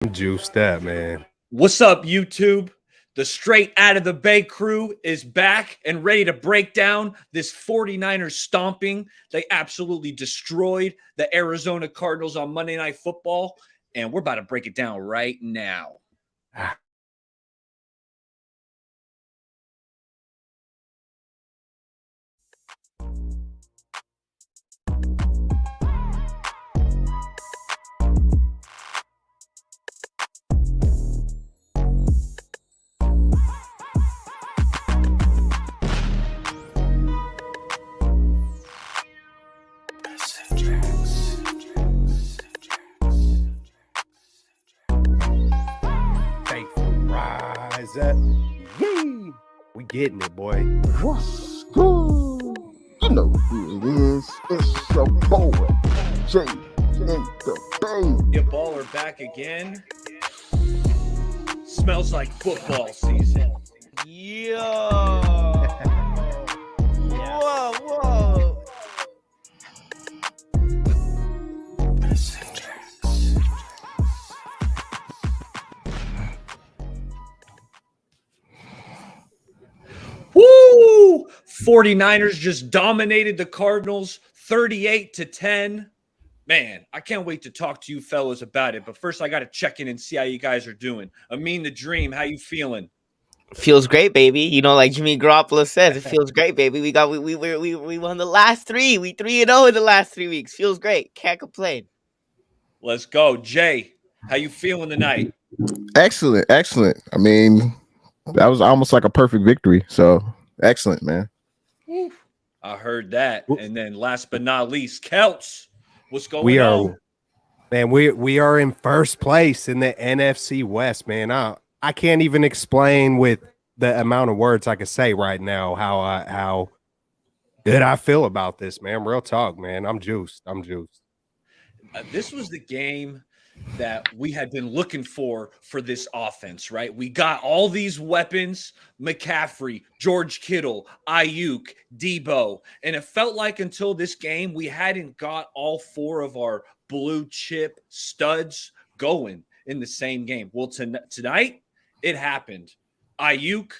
I'm juiced up, man. What's up, YouTube? The Straight Outta The Bay crew is back and ready to break down this 49ers stomping. They absolutely destroyed the Arizona Cardinals on Monday Night Football, and we're about to break it down right now. Ah, faithful rise up. Yee! We getting it, boy. What's good? You know who it is. It's your boy, Jay in the Bay. Your baller back again. Smells like football season. Yo. Whoa. Woo! 49ers just dominated the Cardinals 38-10. Man, I can't wait to talk to you fellas about it. But first, I got to check in and see how you guys are doing. Amin the Dream, how you feeling? Feels great, baby. You know, like Jimmy Garoppolo says, it feels great, baby. We won the last three. We 3-0 in the last 3 weeks. Feels great. Can't complain. Let's go. Jay, how you feeling tonight? Excellent. I mean, that was almost like a perfect victory. So excellent, man. I heard that. And then last but not least, Celts, what's going We on? are, man. We are in first place in the NFC West, man. I can't even explain with the amount of words I could say right now how good I feel about this, man. Real talk, man. I'm juiced. This was the game that we had been looking for this offense, right? We got all these weapons, McCaffrey, George Kittle, Ayuk, Debo, and it felt like until this game, we hadn't got all four of our blue chip studs going in the same game. Well, tonight, it happened. Ayuk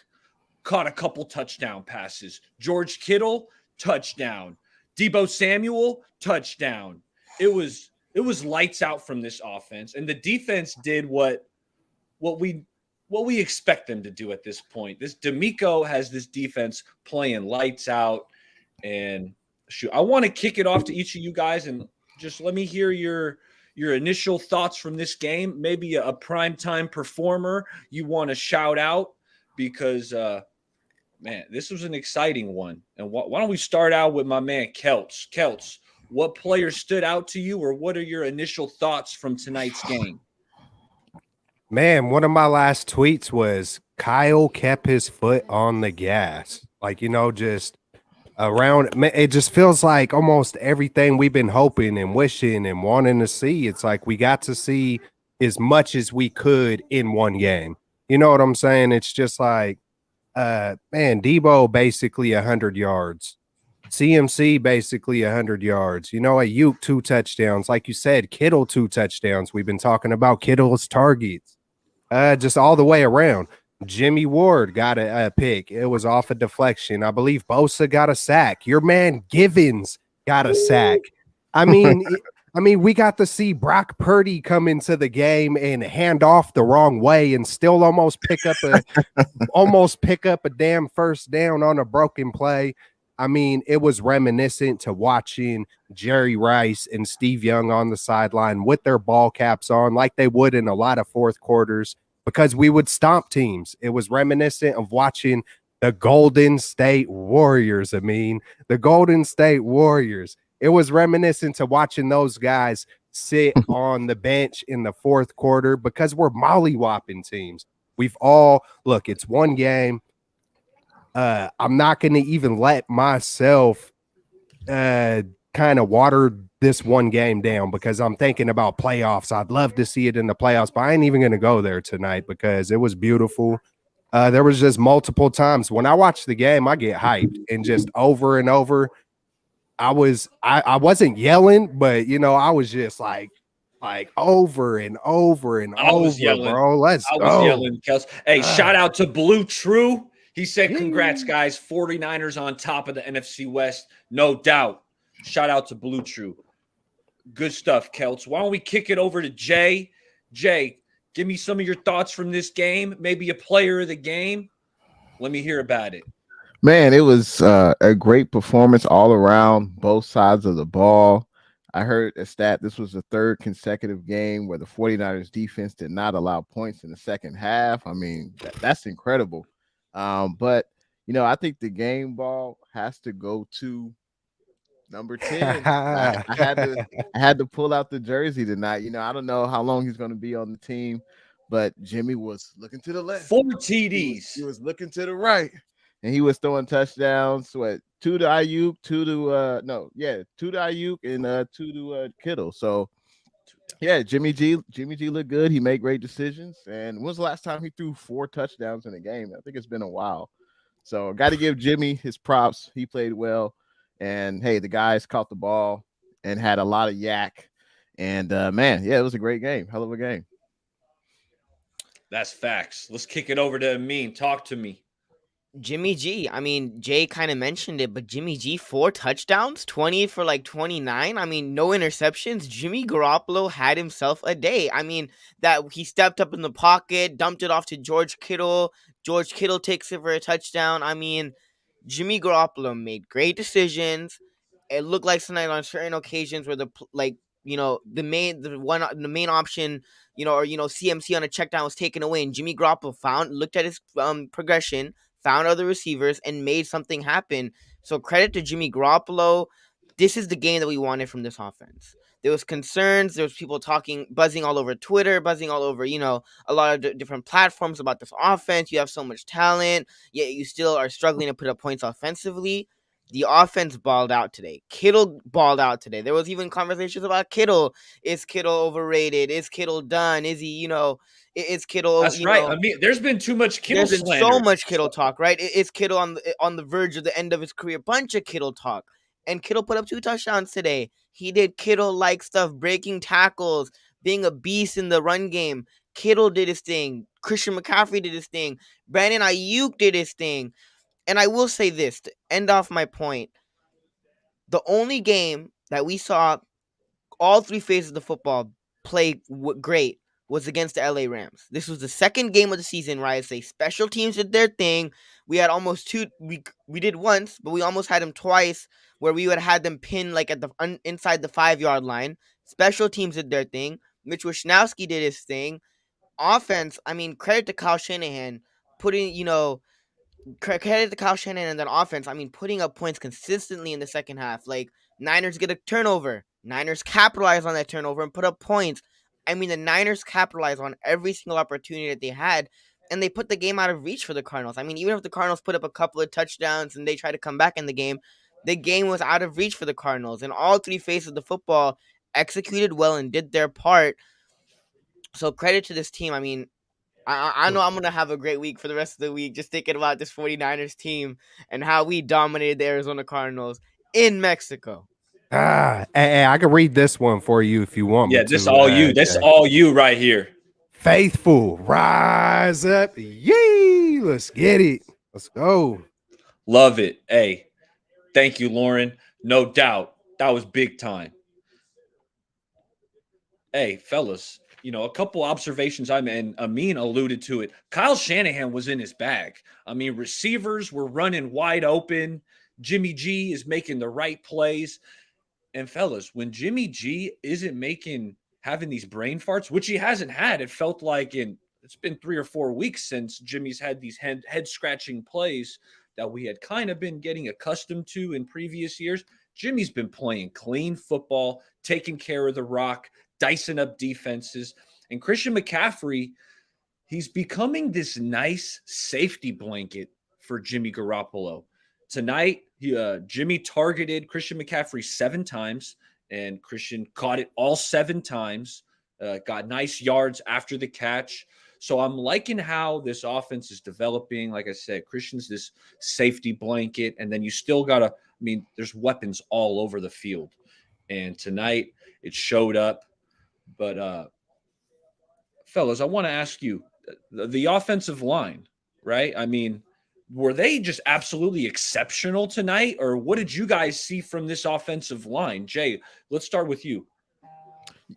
caught a couple touchdown passes. George Kittle, touchdown. Debo Samuel, touchdown. It was lights out from this offense, and the defense did what we expect them to do at this point. This D'Amico has this defense playing lights out, and shoot, I want to kick it off to each of you guys and just let me hear your initial thoughts from this game. Maybe a primetime performer you want to shout out because man, this was an exciting one. And why don't we start out with my man Celts? Celts, what player stood out to you, or what are your initial thoughts from tonight's game? Man, one of my last tweets was Kyle kept his foot on the gas. Like, just around. It just feels like almost everything we've been hoping and wishing and wanting to see. It's like we got to see as much as we could in one game. You know what I'm saying? It's just like, man, Debo basically 100 yards. CMC basically 100 yards. Ayuk 2 touchdowns. Like you said, Kittle 2 touchdowns. We've been talking about Kittle's targets. Just all the way around. Jimmy Ward got a pick. It was off a deflection. I believe Bosa got a sack. Your man Givens got a sack. I mean, we got to see Brock Purdy come into the game and hand off the wrong way and still almost pick up a damn first down on a broken play. I mean, it was reminiscent to watching Jerry Rice and Steve Young on the sideline with their ball caps on like they would in a lot of fourth quarters because we would stomp teams. It was reminiscent of watching the Golden State Warriors. The Golden State Warriors. It was reminiscent to watching those guys sit on the bench in the fourth quarter because we're mollywopping teams. Look, it's one game. I'm not going to even let myself kind of water this one game down because I'm thinking about playoffs. I'd love to see it in the playoffs, but I ain't even going to go there tonight because it was beautiful. There was just multiple times when I watch the game, I get hyped and just over and over. I wasn't yelling, but I was just like like over and over and I was over, yelling. bro. Let's I was go. yelling, Kels. Hey, shout out to Blue True. He said, congrats, Yee. guys. 49ers on top of the NFC West. No doubt. Shout out to Blue True. Good stuff, Kelts. Why don't we kick it over to Jay? Jay, give me some of your thoughts from this game. Maybe a player of the game. Let me hear about it. Man, it was a great performance all around, both sides of the ball. I heard a stat. This was the third consecutive game where the 49ers defense did not allow points in the second half. I mean, that's incredible. But, I think the game ball has to go to number 10. I had to pull out the jersey tonight. I don't know how long he's going to be on the team, but Jimmy was looking to the left. 4 He TDs. was looking to the right, and he was throwing touchdowns. What, two to Ayuk, two to Ayuk, and two to Kittle. So yeah, Jimmy G looked good. He made great decisions. And when was the last time he threw 4 touchdowns in a game? I think it's been a while. So got to give Jimmy his props. He played well, and hey, the guys caught the ball and had a lot of yak. And man, yeah, it was a great game. Hell of a game. That's facts. Let's kick it over to Amin. Talk to me. Jimmy G. I mean, Jay kind of mentioned it, but Jimmy G, 4 touchdowns, 20 for like 29. I mean, no interceptions. Jimmy Garoppolo had himself a day. I mean, that he stepped up in the pocket, dumped it off to George Kittle. George Kittle takes it for a touchdown. I mean, Jimmy Garoppolo made great decisions. It looked like tonight on certain occasions where the main option, CMC on a check down was taken away, and Jimmy Garoppolo looked at his progression, found other receivers, and made something happen. So credit to Jimmy Garoppolo. This is the game that we wanted from this offense. There was concerns. There was people buzzing all over Twitter, buzzing all over, a lot of different platforms about this offense. You have so much talent, yet you still are struggling to put up points offensively. The offense balled out today. Kittle balled out today. There was even conversations about Kittle. Is Kittle overrated? Is Kittle done? Is he, is Kittle, That's right. I mean, there's been too much Kittle there's been slander. so much Kittle talk, right? Is Kittle on the verge of the end of his career? Bunch of Kittle talk. And Kittle put up 2 touchdowns today. He did Kittle-like stuff, breaking tackles, being a beast in the run game. Kittle did his thing. Christian McCaffrey did his thing. Brandon Ayuk did his thing. And I will say this, to end off my point, the only game that we saw all 3 phases of the football play great was against the LA Rams. This was the second game of the season where I say special teams did their thing. We had almost 2. We did once, but we almost had them twice, where we would have had them pinned like at the inside the 5-yard line. Special teams did their thing. Mitch Wishnowsky did his thing. Offense, I mean, credit to Kyle Shanahan putting, credit to Kyle Shanahan and then offense. I mean, putting up points consistently in the second half. Like, Niners get a turnover. Niners capitalize on that turnover and put up points. I mean, the Niners capitalized on every single opportunity that they had, and they put the game out of reach for the Cardinals. I mean, even if the Cardinals put up a couple of touchdowns and they try to come back in the game was out of reach for the Cardinals. And all 3 phases of the football executed well and did their part. So credit to this team. I mean, I know I'm going to have a great week for the rest of the week just thinking about this 49ers team and how we dominated the Arizona Cardinals in Mexico. Hey, I can read this one for you if you want me to. This all you. This all you right here. Faithful, rise up. Yee! Let's get it. Let's go. Love it. Hey, thank you, Lauren. No doubt. That was big time. Hey, fellas, a couple observations and Amin alluded to it. Kyle Shanahan was in his bag. I mean, receivers were running wide open. Jimmy G is making the right plays. And fellas, when Jimmy G isn't having these brain farts, which he hasn't had, it felt like it's been 3 or 4 weeks since Jimmy's had these head scratching plays that we had kind of been getting accustomed to in previous years. Jimmy's been playing clean football, taking care of the rock, dicing up defenses. And Christian McCaffrey, he's becoming this nice safety blanket for Jimmy Garoppolo. Tonight, Jimmy targeted Christian McCaffrey 7 times, and Christian caught it all 7 times, got nice yards after the catch. So I'm liking how this offense is developing. Like I said, Christian's this safety blanket, and then you still got to, there's weapons all over the field. And tonight, it showed up. But fellas, I want to ask you the offensive line, right? I mean, were they just absolutely exceptional tonight, or what did you guys see from this offensive line? Jay, let's start with you.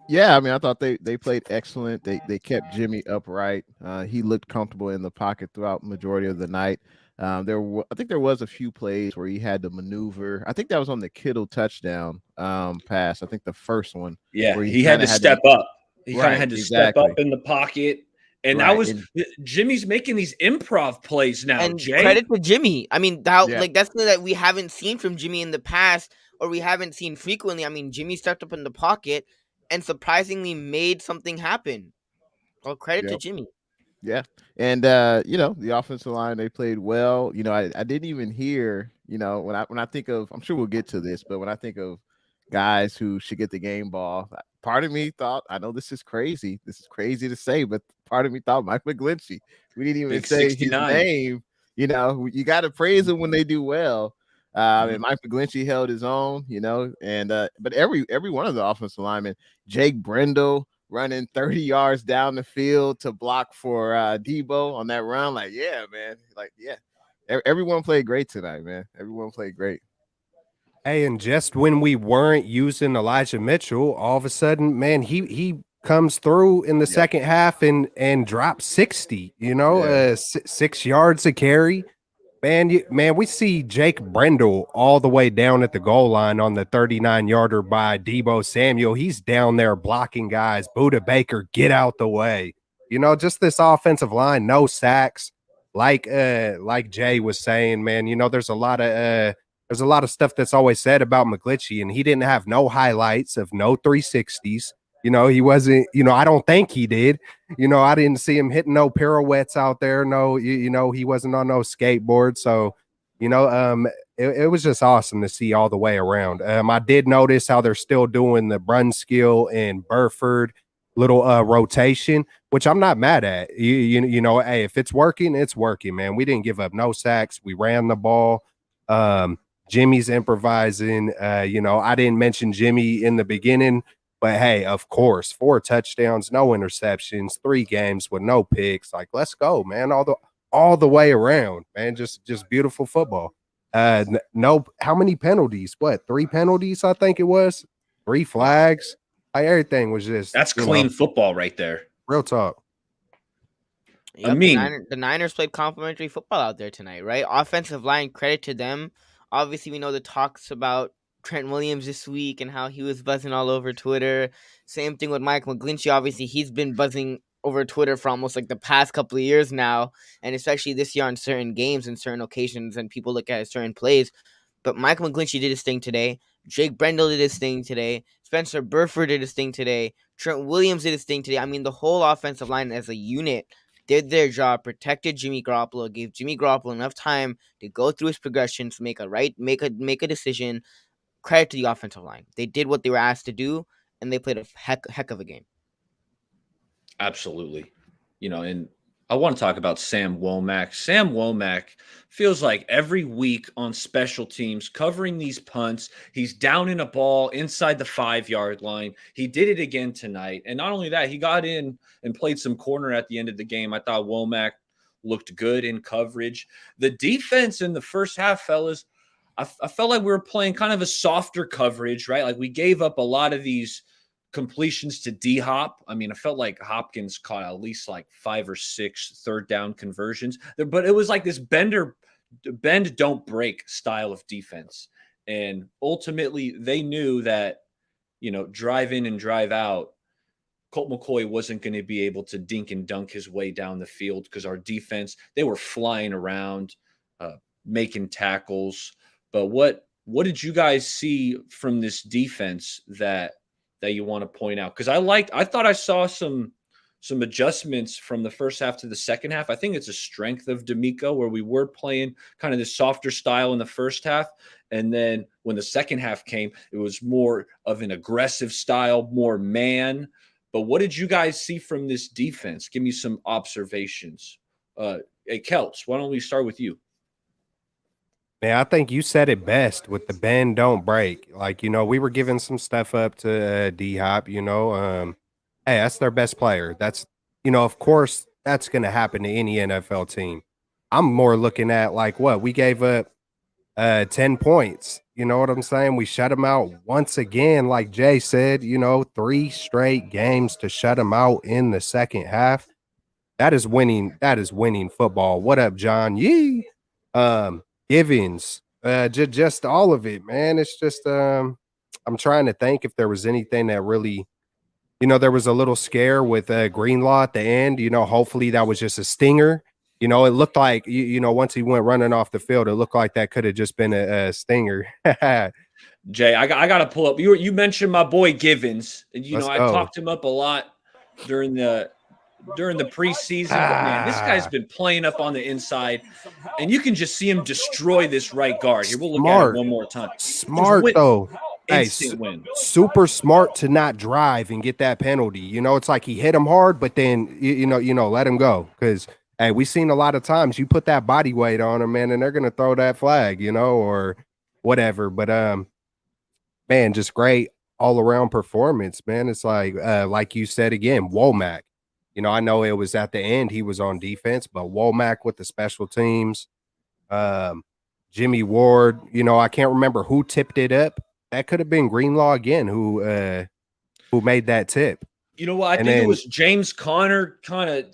Yeah, I mean, I thought they played excellent. They kept Jimmy upright. He looked comfortable in the pocket throughout majority of the night. I think there was a few plays where he had to maneuver. I think that was on the Kittle touchdown pass. I think the first one Yeah, where he he had kind to of had to. step up. He kind of Right, had to step up exactly. in the pocket. And that Right, was and Jimmy's making these improv plays now, And Jay. credit to Jimmy. I mean, that yeah, like that's something that we haven't seen from Jimmy in the past, or we haven't seen frequently. I mean, Jimmy stepped up in the pocket and surprisingly made something happen. Well, credit to yeah. Jimmy. Yeah. And the offensive line, they played well. I didn't even hear, when I think of, I'm sure we'll get to this, but when I think of guys who should get the game ball, part of me thought, I know this is crazy. This is crazy to say, but part of me thought Mike McGlinchey. We didn't even Big say his 69. name. You got to praise him when they do well. Mhm. And Mike McGlinchey held his own, and but every one of the offensive linemen, Jake Brendel, running 30 yards down the field to block for Debo on that run. Like, yeah, man. Like, yeah. Everyone played great tonight, man. Everyone played great. Hey, and just when we weren't using Elijah Mitchell, all of a sudden, man, he comes through in the Yep. second half and drops 60, Yeah. 6 yards a carry. Man, we see Jake Brendel all the way down at the goal line on the 39-yarder by Debo Samuel. He's down there blocking guys. Buda Baker, get out the way. Just this offensive line, no sacks. Like Jay was saying, man, there's a lot of stuff that's always said about McGlinchey, and he didn't have no highlights of no 360s. He wasn't, I don't think he did. I didn't see him hitting no pirouettes out there. No, he wasn't on no skateboard. So, it was just awesome to see all the way around. I did notice how they're still doing the Brunskill and Burford little rotation, which I'm not mad at. Hey, if it's working, it's working, man. We didn't give up no sacks. We ran the ball. Jimmy's improvising. I didn't mention Jimmy in the beginning, but hey, of course, 4 touchdowns, no interceptions, 3 games with no picks. Like, let's go, man. All the way around, man. Just beautiful football. No, how many penalties? What, 3 penalties? I think it was 3 flags. Like, everything was just, That's clean football right there. real talk. I Yep, mean, the Niners played complimentary football out there tonight, right? Offensive line, credit to them. Obviously, we know the talks about Trent Williams this week and how he was buzzing all over Twitter. Same thing with Mike McGlinchey. Obviously, he's been buzzing over Twitter for almost like the past couple of years now, and especially this year on certain games and certain occasions, and people look at certain plays. But Mike McGlinchey did his thing today. Jake Brendel did his thing today. Spencer Burford did his thing today. Trent Williams did his thing today. I mean, the whole offensive line as a unit did their job, protected Jimmy Garoppolo, gave Jimmy Garoppolo enough time to go through his progressions, make a decision. Credit to the offensive line. They did what they were asked to do, and they played a heck of a game. absolutely. And I want to talk about Sam Womack. Sam Womack feels like every week on special teams, covering these punts, he's down in a ball inside the 5-yard line. He did it again tonight. And not only that, he got in and played some corner at the end of the game. I thought Womack looked good in coverage. The defense in the first half, fellas, I felt like we were playing kind of a softer coverage, right? Like we gave up a lot of these completions to D Hop. I mean, I felt like Hopkins caught at least like 5 or 6 third down conversions, but it was like this bend, don't break style of defense. And ultimately, they knew that, drive in and drive out, Colt McCoy wasn't going to be able to dink and dunk his way down the field because our defense, they were flying around, making tackles. But what did you guys see from this defense that you want to point out? Because I thought I saw some adjustments from the first half to the second half. I think it's a strength of D'Amico where we were playing kind of this softer style in the first half. And then when the second half came, it was more of an aggressive style, more man. But what did you guys see from this defense? Give me some observations. Hey, Kelts, why don't we start with you? Man, I think you said it best with the bend don't break. Like, we were giving some stuff up to D Hop, Hey, that's their best player. That's, of course, that's going to happen to any NFL team. I'm more looking at like what we gave up 10 points. You know what I'm saying? We shut them out once again, like Jay said, 3 straight games to shut them out in the second half. That is winning. That is winning football. What up, John? Yee. Givens. Just all of it, man. It's just I'm trying to think if there was anything that really, there was a little scare with Greenlaw at the end. Hopefully that was just a stinger. It looked like once he went running off the field, it looked like that could have just been a stinger. Jay, I got to pull up. You mentioned my boy Givens, and Let's I go. talked him up a lot during the preseason. But man, this guy's Ah, been playing up on the inside, and you can just see him destroy this right guard. Here, we'll look at it smart. one more time. Just Smart win, though. Hey, instant win. super smart to not drive and get that penalty. It's like he hit him hard, but then let him go. Because hey, we've seen a lot of times you put that body weight on them, man, and they're gonna throw that flag, or whatever. But man, just great all around performance, man. It's like you said again, Womack. I know it was at the end he was on defense, but Womack with the special teams. Um, Jimmy Ward, I can't remember who tipped it up. That could have been Greenlaw again who made that tip. You know what? I And think it then was James Conner kind of.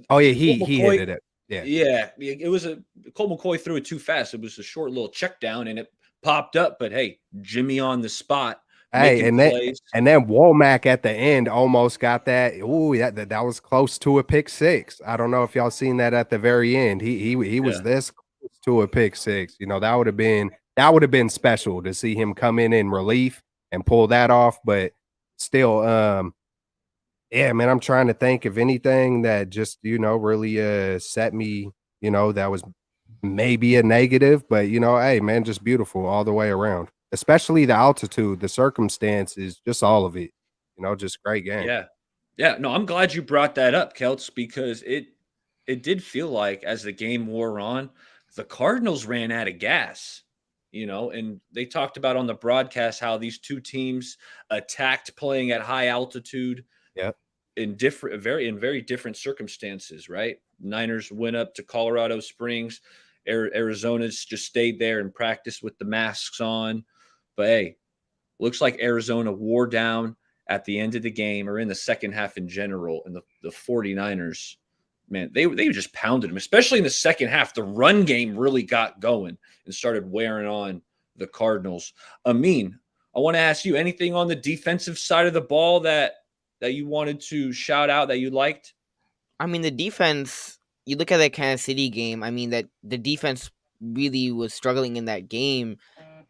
oh yeah, he hit it up. Yeah. Yeah, it was Colt McCoy threw it too fast. It was a short little check down, and it popped up. But hey, Jimmy on the spot Hey, making and then plays. and then Womack at the end almost got that. Ooh, that was close to a pick six. I don't know if y'all seen that at the very end. He was Yeah. this close to a pick six. That would have been special to see him come in relief and pull that off. But still, yeah, man, I'm trying to think of anything that just really set me. That was maybe a negative, but hey, man, just beautiful all the way around. Especially the altitude, the circumstances, just all of it. Just great game. Yeah. Yeah. No, I'm glad you brought that up, Kelts, because it did feel like as the game wore on, the Cardinals ran out of gas, and they talked about on the broadcast how these two teams attacked playing at high altitude Yep. in very different circumstances, right? Niners went up to Colorado Springs. Arizona's just stayed there and practiced with the masks on. But hey, looks like Arizona wore down at the end of the game or in the second half in general. And the 49ers, man, they just pounded them, especially in the second half. The run game really got going and started wearing on the Cardinals. Amin, I want to ask you anything on the defensive side of the ball that you wanted to shout out that you liked? I mean, the defense, you look at that Kansas City game, I mean, that the defense really was struggling in that game.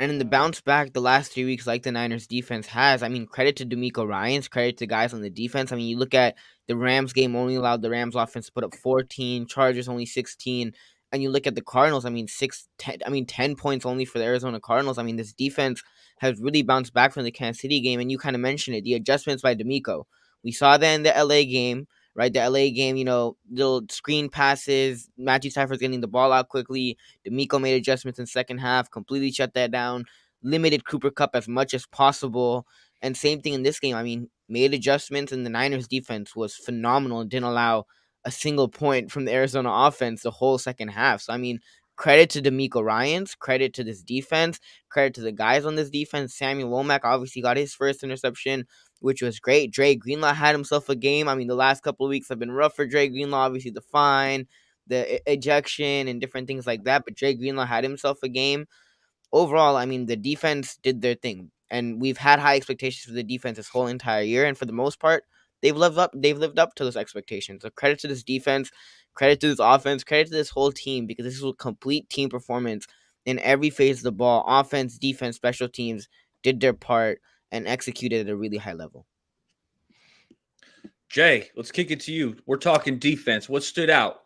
And in the bounce back the last 3 weeks, like the Niners defense has, I mean, credit to D'Amico Ryans, credit to guys on the defense. I mean, you look at the Rams game, only allowed the Rams offense to put up 14, Chargers only 16. And you look at the Cardinals, I mean, 10 points only for the Arizona Cardinals. I mean, this defense has really bounced back from the Kansas City game. And you kind of mentioned it, the adjustments by D'Amico. We saw that in the LA game, right? The LA game, little screen passes, Matthew Stafford's getting the ball out quickly. D'Amico made adjustments in second half, completely shut that down, limited Cooper Cup as much as possible. And same thing in this game. I mean, made adjustments, and the Niners defense was phenomenal and didn't allow a single point from the Arizona offense the whole second half. So, I mean, credit to D'Amico Ryans, credit to this defense, credit to the guys on this defense. Samuel Womack obviously got his first interception, which was great. Dre Greenlaw had himself a game. I mean, the last couple of weeks have been rough for Dre Greenlaw. Obviously, the fine, the ejection, and different things like that. But Dre Greenlaw had himself a game. Overall, I mean, the defense did their thing, and we've had high expectations for the defense this whole entire year. And for the most part, they've lived up. They've lived up to those expectations. So credit to this defense, credit to this offense, credit to this whole team, because this is a complete team performance in every phase of the ball. Offense, defense, special teams did their part and executed at a really high level. Jay, let's kick it to you. We're talking defense. What stood out?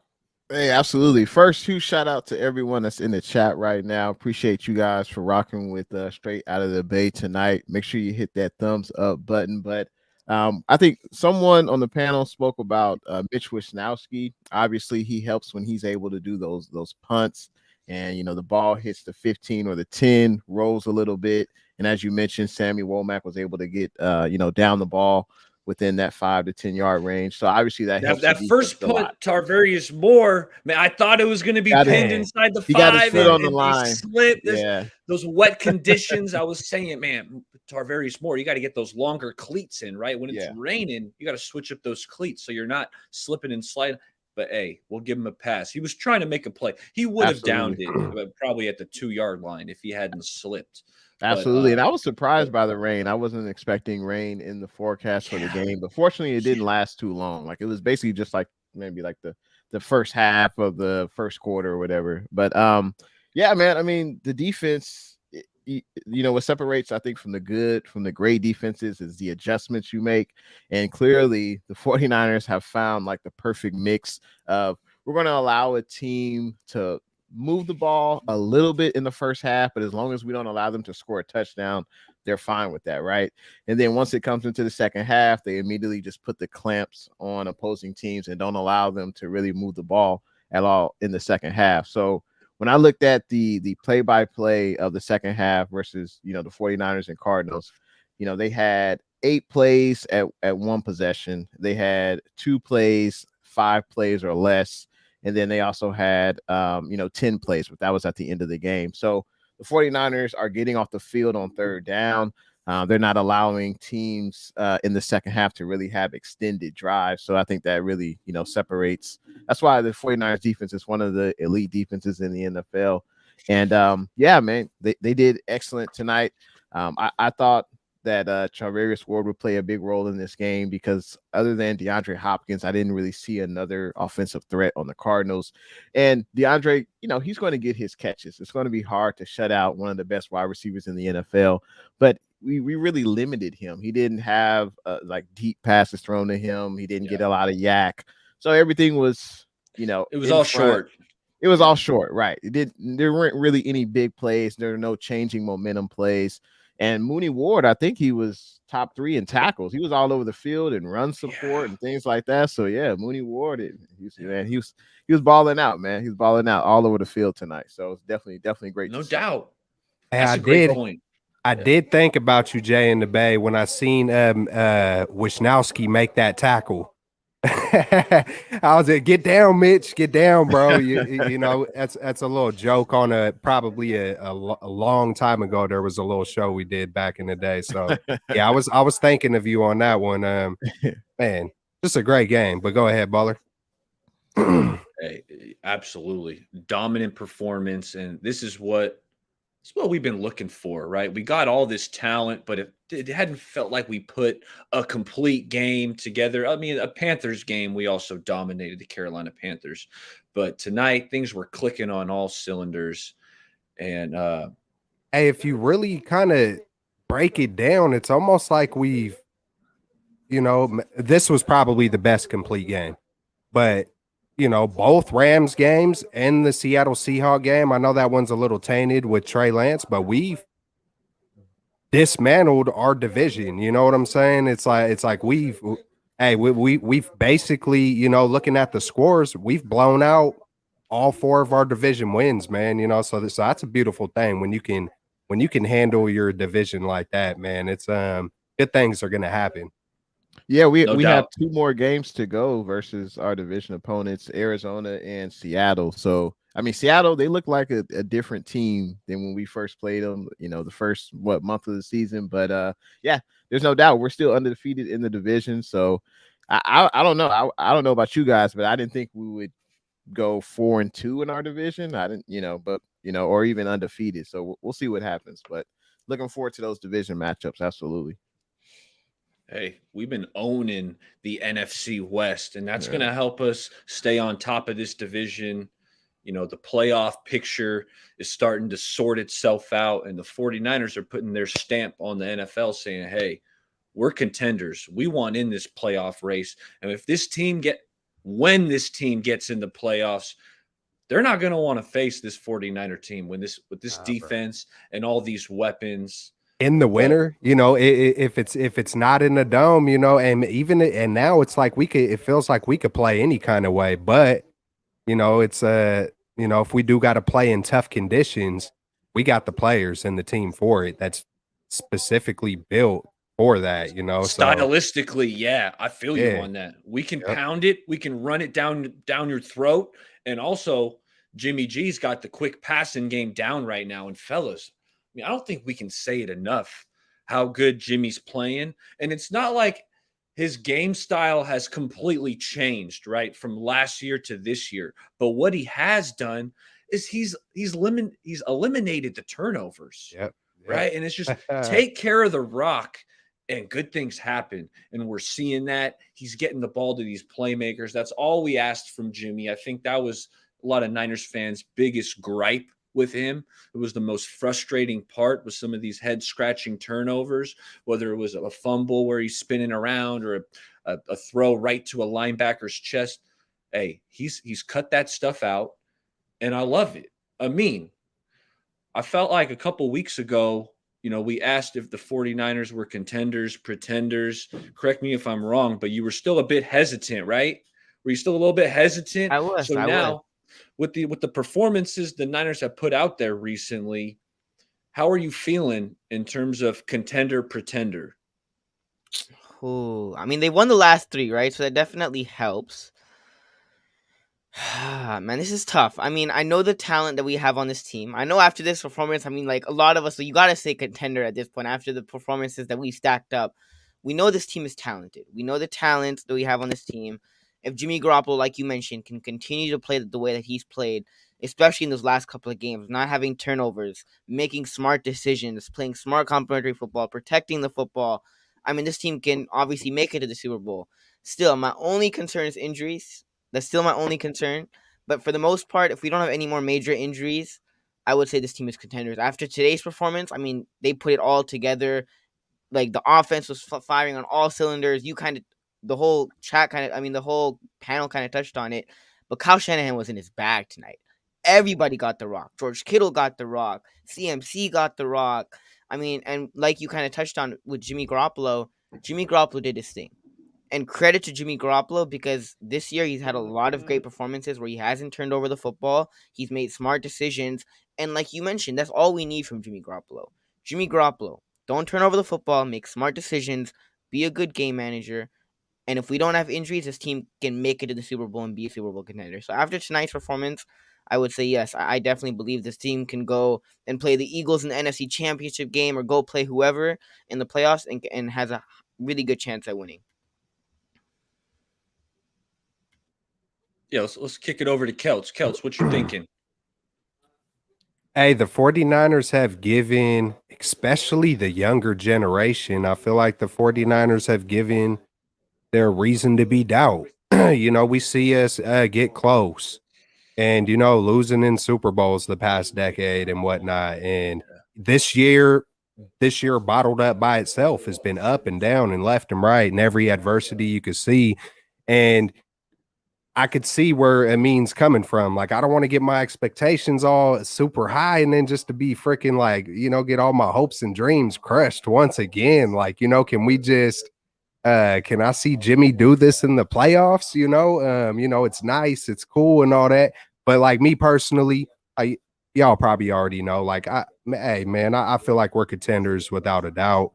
Hey, absolutely. First, huge shout out to everyone that's in the chat right now. Appreciate you guys for rocking with Straight Out of the Bay tonight. Make sure you hit that thumbs up button. But I think someone on the panel spoke about Mitch Wisnowski. Obviously, he helps when he's able to do those punts, and the ball hits the 15 or the 10, rolls a little bit. And as you mentioned, Sammy Womack was able to get down the ball within that 5 to 10 yard range. So obviously that helps the That defense first a lot. put, Tarvarius Moore, man, I thought it was going to be pinned inside the He got his 5, foot on the and he line. slipped. Yeah. Those wet conditions. I was saying, man, Tarvarius Moore, you got to get those longer cleats in, right? When it's raining, you got to switch up those cleats so you're not slipping and sliding. But hey, we'll give him a pass. He was trying to make a play. He would have downed it probably at the 2-yard line if he hadn't slipped. Absolutely. And I was surprised by the rain. I wasn't expecting rain in the forecast for the game, but fortunately it didn't last too long. Like it was basically just like maybe like the first half of the first quarter or whatever. But yeah, man, I mean, the defense, what separates, I think, from the great defenses is the adjustments you make. And clearly the 49ers have found like the perfect mix of, we're going to allow a team to move the ball a little bit in the first half, but as long as we don't allow them to score a touchdown, they're fine with that, right? And then once it comes into the second half, they immediately just put the clamps on opposing teams and don't allow them to really move the ball at all in the second half. So when I looked at the play-by-play of the second half versus, the 49ers and Cardinals, they had 8 plays at one possession. They had 2 plays, 5 plays or less. And then they also had, 10 plays, but that was at the end of the game. So the 49ers are getting off the field on third down. They're not allowing teams in the second half to really have extended drives. So I think that really, separates. That's why the 49ers defense is one of the elite defenses in the NFL. And yeah, man, they did excellent tonight. I thought that Charvarius Ward would play a big role in this game because other than DeAndre Hopkins, I didn't really see another offensive threat on the Cardinals. And DeAndre, he's going to get his catches. It's going to be hard to shut out one of the best wide receivers in the NFL, but we really limited him. He didn't have like deep passes thrown to him. He didn't get a lot of yak. So everything was, it was all short. It was all short, right? There weren't really any big plays. There were no changing momentum plays. And Mooney Ward, I think he was top 3 in tackles. He was all over the field and run support and things like that. So yeah, Mooney Ward, he was balling out, man. He was balling out all over the field tonight. So it's definitely great. No doubt. That's a great point. I did think about you, Jay, in the Bay when I seen Wisnowski make that tackle. I was like, get down, Mitch, get down, bro. That's a little joke on probably a long time ago. There was a little show we did back in the day. So yeah, I was thinking of you on that one. Man, just a great game. But go ahead, Baller. Hey, absolutely dominant performance, and this is what we've been looking for, right? We got all this talent, but it hadn't felt like we put a complete game together. I mean, a Panthers game, we also dominated the Carolina Panthers, but tonight things were clicking on all cylinders. And hey, if you really kind of break it down, it's almost like this was probably the best complete game, but both Rams games and the Seattle Seahawks game, I know that one's a little tainted with Trey Lance, but we've dismantled our division. You know what I'm saying? It's like we've basically, looking at the scores, we've blown out all 4 of our division wins, man. So that's a beautiful thing when you can handle your division like that, man. It's good things are gonna happen. Yeah, we have 2 more games to go versus our division opponents, Arizona and Seattle. So, I mean, Seattle, they look like a different team than when we first played them, the first month of the season. But yeah, there's no doubt we're still undefeated in the division. So I don't know. I don't know about you guys, but I didn't think we would go 4-2 in our division. I didn't, or even undefeated. So we'll see what happens. But looking forward to those division matchups. Absolutely. Hey, we've been owning the NFC West, and that's going to help us stay on top of this division. The playoff picture is starting to sort itself out, and the 49ers are putting their stamp on the NFL saying, hey, we're contenders. We want in this playoff race. And when this team gets in the playoffs, they're not going to want to face this 49er team with this defense and all these weapons. In the winter, if it's not in the dome, and now it's like it feels like we could play any kind of way, but it's if we do got to play in tough conditions, we got the players and the team for it. That's specifically built for that, you know. So Stylistically, yeah, I feel you yeah, on that. We can yep, pound it, we can run it down your throat, and also Jimmy G's got the quick passing game down right now. And fellas, I mean, I don't think we can say it enough how good Jimmy's playing. And it's not like his game style has completely changed, right, from last year to this year. But what he has done is he's eliminated the turnovers, yep, right? And it's just yep. take care of the rock and good things happen. And we're seeing that. He's getting the ball to these playmakers. That's all we asked from Jimmy. I think that was a lot of Niners fans' biggest gripe with him. It was the most frustrating part with some of these head scratching turnovers, whether it was a fumble where he's spinning around or a throw right to a linebacker's chest. Hey, he's cut that stuff out, and I love it. I mean, I felt like a couple weeks ago, we asked if the 49ers were contenders, pretenders. Correct me if I'm wrong, but you were still a bit hesitant, right? Were you still a little bit hesitant? I was. So I was. now with the performances the Niners have put out there recently, how are you feeling in terms of contender, pretender? Ooh, I mean, they won the last three, right? So that definitely helps. Man, this is tough. I mean, I know the talent that we have on this team. I know after this performance, I mean, like a lot of us, so you gotta say contender at this point. After the performances that we stacked up, we know this team is talented. We know the talent that we have on this team. If Jimmy Garoppolo, like you mentioned, can continue to play the way that he's played, especially in those last couple of games, not having turnovers, making smart decisions, playing smart complementary football, protecting the football. I mean, this team can obviously make it to the Super Bowl. Still, my only concern is injuries. That's still my only concern. But for the most part, if we don't have any more major injuries, I would say this team is contenders. After today's performance, I mean, they put it all together. Like the offense was firing on all cylinders. The whole chat I mean, the whole panel kind of touched on it. But Kyle Shanahan was in his bag tonight. Everybody got the rock. George Kittle got the rock. CMC got the rock. I mean, and like you kind of touched on with Jimmy Garoppolo did his thing. And credit to Jimmy Garoppolo because this year he's had a lot of great performances where he hasn't turned over the football. He's made smart decisions. And like you mentioned, that's all we need from Jimmy Garoppolo. Jimmy Garoppolo, don't turn over the football, make smart decisions, be a good game manager. And if we don't have injuries, this team can make it to the Super Bowl and be a Super Bowl contender. So after tonight's performance, I would say yes. I definitely believe this team can go and play the Eagles in the NFC Championship game or go play whoever in the playoffs and has a really good chance at winning. Yeah, let's kick it over to Kelts. Kelts, what you thinking? Hey, the 49ers have given, especially the younger generation, I feel like the 49ers have given their reason to be doubt. We see us get close and, losing in Super Bowls the past decade and whatnot. And this year, bottled up by itself has been up and down and left and right and every adversity you could see. And I could see where Amin's coming from. Like, I don't want to get my expectations all super high and then just to be freaking like, get all my hopes and dreams crushed once again. Like, can we just can I see Jimmy do this in the playoffs? It's nice, it's cool and all that. But like me personally, y'all probably already know, like hey man, I feel like we're contenders without a doubt.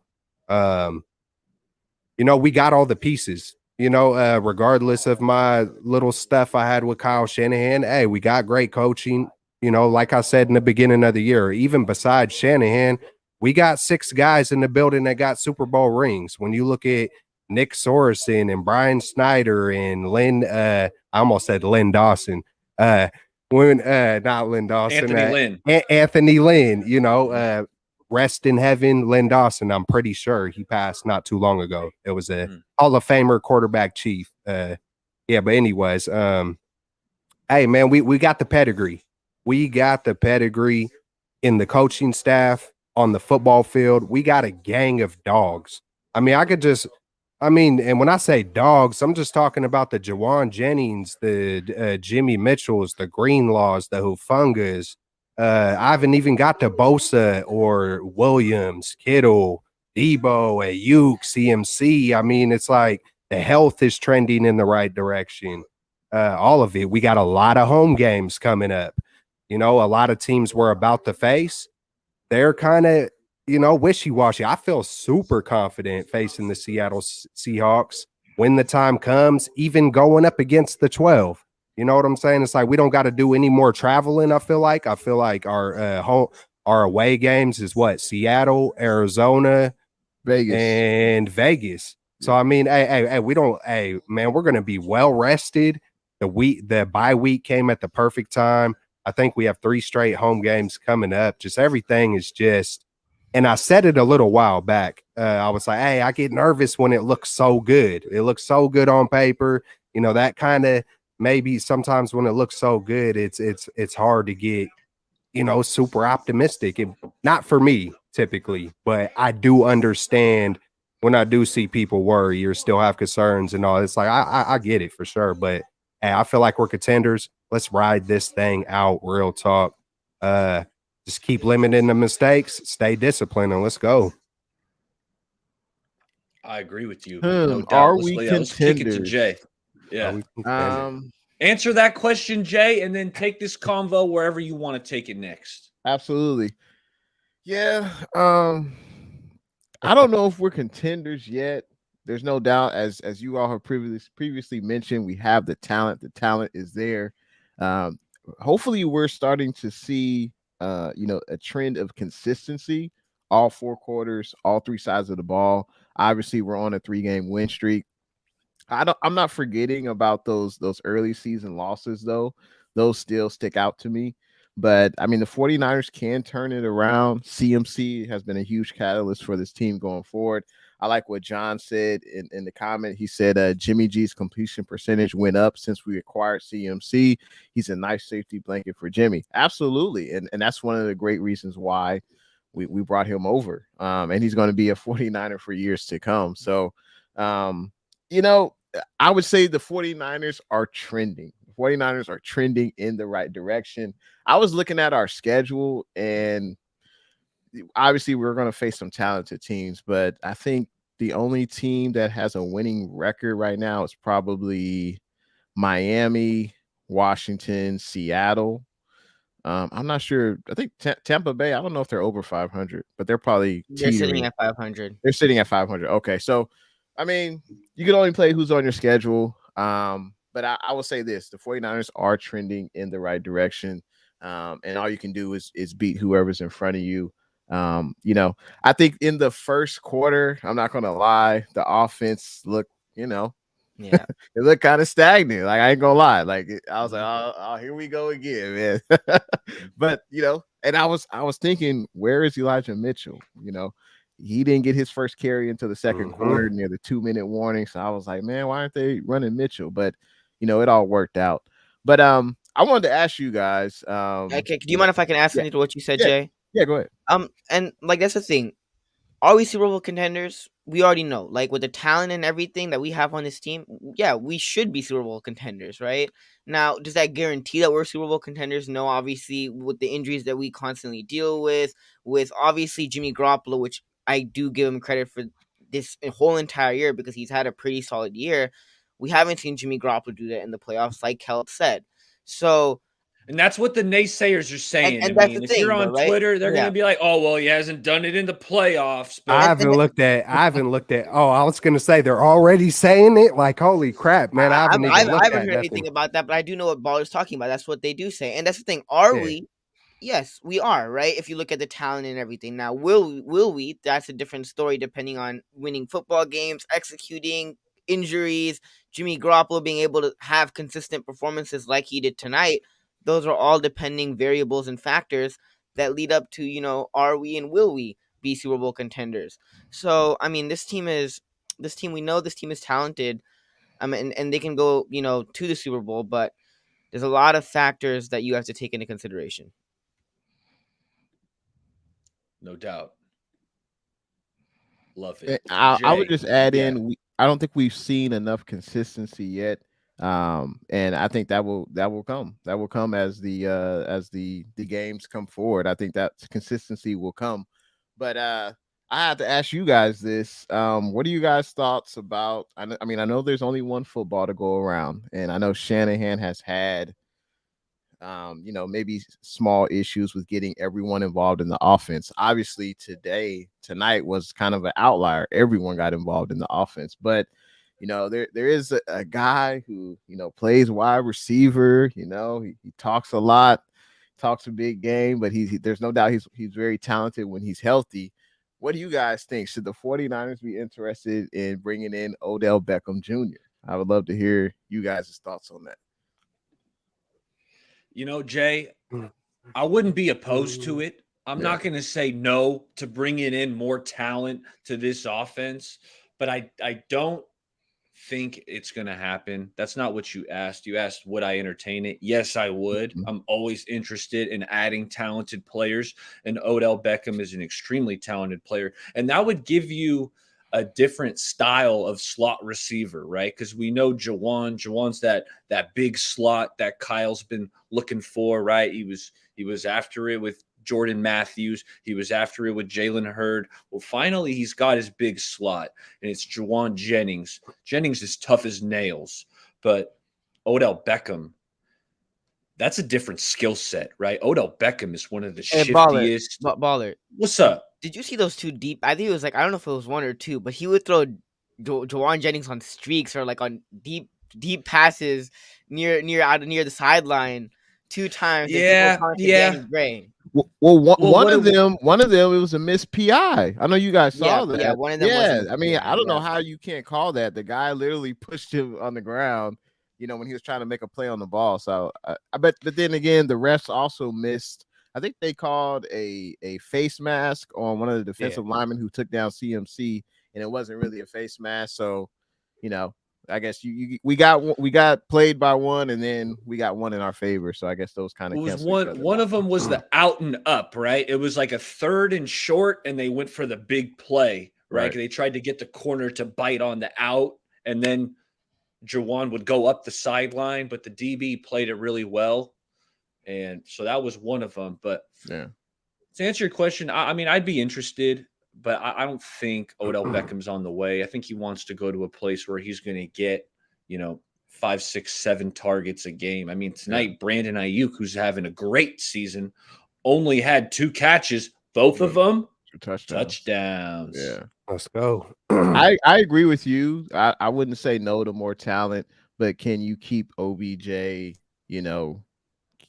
We got all the pieces, regardless of my little stuff I had with Kyle Shanahan. Hey, we got great coaching. Like I said in the beginning of the year, even besides Shanahan, we got 6 guys in the building that got Super Bowl rings. When you look at Nick Sorensen and Brian Snyder and I almost said Lynn Dawson. Not Lynn Dawson. Anthony Lynn. Anthony Lynn, rest in heaven, Lynn Dawson. I'm pretty sure he passed not too long ago. It was a Hall of Famer quarterback chief. But anyways, hey man, we got the pedigree. We got the pedigree in the coaching staff on the football field. We got a gang of dogs. And when I say dogs, I'm just talking about the Jawan Jennings, the Jimmy Mitchells, the Greenlaws, the Hufungas. I haven't even got to Bosa or Williams, Kittle, Debo, Ayuk, CMC. I mean, it's like the health is trending in the right direction. All of it. We got a lot of home games coming up. A lot of teams we're about to face. They're kind of wishy-washy. I feel super confident facing the Seattle Seahawks when the time comes, even going up against the 12. You know what I'm saying? It's like we don't got to do any more traveling. I feel like our away games is what? Seattle, Arizona, Vegas. and Vegas. So I mean, hey, we don't, hey, man, we're gonna be well rested. The bye week came at the perfect time. I think we have 3 straight home games coming up. Just everything is just, and I said it a little while back. I was like, hey, I get nervous when it looks so good. It looks so good on paper. That kind of maybe sometimes when it looks so good, it's hard to get super optimistic. And not for me typically, but I do understand when I do see people worry or still have concerns and all. It's like I get it for sure. But hey, I feel like we're contenders. Let's ride this thing out. Real talk. Uh, just keep limiting the mistakes. Stay disciplined, and let's go. I agree with you, no doubt. Are Let's we let's kick it to Jay. contenders? Are Yeah, we contenders? answer that question, Jay, and then take this convo wherever you want to take it next. Absolutely. Yeah. I don't know if we're contenders yet. There's no doubt, as you all have previously mentioned, we have the talent. The talent is there. Um, Hopefully, we're starting to see, a trend of consistency. All 4 quarters, all 3 sides of the ball. Obviously, we're on a 3-game win streak. I'm not forgetting about those early season losses though. Those still stick out to me. But I mean, the 49ers can turn it around. CMC has been a huge catalyst for this team going forward. I like what John said in the comment. He said Jimmy G's completion percentage went up since we acquired CMC. He's a nice safety blanket for Jimmy. Absolutely. And that's one of the great reasons why we brought him over. And he's going to be a 49er for years to come. So you know, I would say the 49ers are trending. The 49ers are trending in the right direction. I was looking at our schedule, and obviously we're going to face some talented teams, but I think the only team that has a winning record right now is probably Miami, Washington, Seattle. I'm not sure. I think Tampa Bay, I don't know if they're over 500, but they're probably They're sitting teetering. at 500. They're sitting at 500. Okay. So, I mean, you can only play who's on your schedule. But I will say this, the 49ers are trending in the right direction. And all you can do is beat whoever's in front of you. I think in the first quarter, I'm not going to lie, the offense looked, Yeah. it looked kind of stagnant. Like I ain't gonna lie. Like I was like, oh, here we go again, man. But and I was thinking, where is Elijah Mitchell? He didn't get his first carry until the second quarter near the 2-minute warning. So I was like, man, why aren't they running Mitchell? But it all worked out. But I wanted to ask you guys. Okay. Do you mind if I can ask Yeah, something to what you said, yeah, Jay? yeah. Go ahead. And like that's the thing. Are we Super Bowl contenders? We already know. Like with the talent and everything that we have on this team, yeah, we should be Super Bowl contenders, right? Now, does that guarantee that we're Super Bowl contenders? No, obviously, with the injuries that we constantly deal with obviously Jimmy Garoppolo, which I do give him credit for this whole entire year because he's had a pretty solid year. We haven't seen Jimmy Garoppolo do that in the playoffs, like Kel said. So, And that's what the naysayers are and, saying to and me. that's the And if you're thing, though, on right? Twitter, they're going Yeah. to be like, "Oh, well, he hasn't done it in the playoffs." I But haven't looked at. I haven't looked at. Oh, I was gonna say they're already saying it. Like, holy crap, man! I haven't even I looked haven't at heard nothing. anything about that, but I do know what Baller's talking about. That's what they do say, and that's the thing. Are Yeah. we? Yes, we are. Right? If you look at the talent and everything. Now, will we? That's a different story, depending on winning football games, executing, injuries, Jimmy Garoppolo being able to have consistent performances like he did tonight. Those are all depending variables and factors that lead up to are we and will we be Super Bowl contenders? So, I mean, this team. We know this team is talented. I mean, and they can go, to the Super Bowl, but there's a lot of factors that you have to take into consideration. no doubt, love it, I would Jay. just add Yeah, in, I don't think we've seen enough consistency yet. And I think that will come. That will come as the games come forward. I think that consistency will come. But I have to ask you guys this. What are you guys' thoughts about? I mean, I know there's only one football to go around, and I know Shanahan has had Maybe small issues with getting everyone involved in the offense. Obviously, tonight was kind of an outlier. Everyone got involved in the offense, but there is a guy who plays wide receiver. He talks a lot, talks a big game, but there's no doubt he's very talented when he's healthy. What do you guys think? Should the 49ers be interested in bringing in Odell Beckham Jr.? I would love to hear you guys' thoughts on that. Jay, I wouldn't be opposed to it. I'm not going to say no to bringing in more talent to this offense, but I don't think it's going to happen. That's not what you asked. You asked, would I entertain it? Yes, I would. Mm-hmm. I'm always interested in adding talented players, and Odell Beckham is an extremely talented player. And that would give you a different style of slot receiver, right? Because we know Jawan's that big slot that Kyle's been looking for, right? He was after it with Jordan Matthews. He was after it with Jalen Hurd. Well, finally, he's got his big slot, and it's Juwan Jennings. Jennings is tough as nails, but Odell Beckham, that's a different skill set, right? Odell Beckham is one of the shiftiest. Baller. What's up? Did you see those two deep? I think it was I don't know if it was one or two, but he would throw Juwan Jennings on streaks or on deep passes near the sideline 2 times. Yeah. Danny Gray. One of them, it was a missed PI. I know you guys saw that. Yeah, one of them. Yeah, I mean, I don't know how you can't call that. The guy literally pushed him on the ground, when he was trying to make a play on the ball. So I bet, but then again, the refs also missed. I think they called a face mask on one of the defensive linemen who took down CMC, and it wasn't really a face mask. So, I guess we got played by one, and then we got one in our favor. So I guess those kind of one of them was the out and up, right? It was like a 3rd and short, and they went for the big play, right? They tried to get the corner to bite on the out, and then Jawan would go up the sideline, but the DB played it really well. And so that was one of them. But to answer your question, I mean, I'd be interested, but I don't think Odell Beckham's on the way. I think he wants to go to a place where he's going to get, 5, 6, 7 targets a game. I mean, tonight, Brandon Ayuk, who's having a great season, only had 2 catches, both of them touchdowns. Yeah. Let's go. I agree with you. I wouldn't say no to more talent, but can you keep OBJ,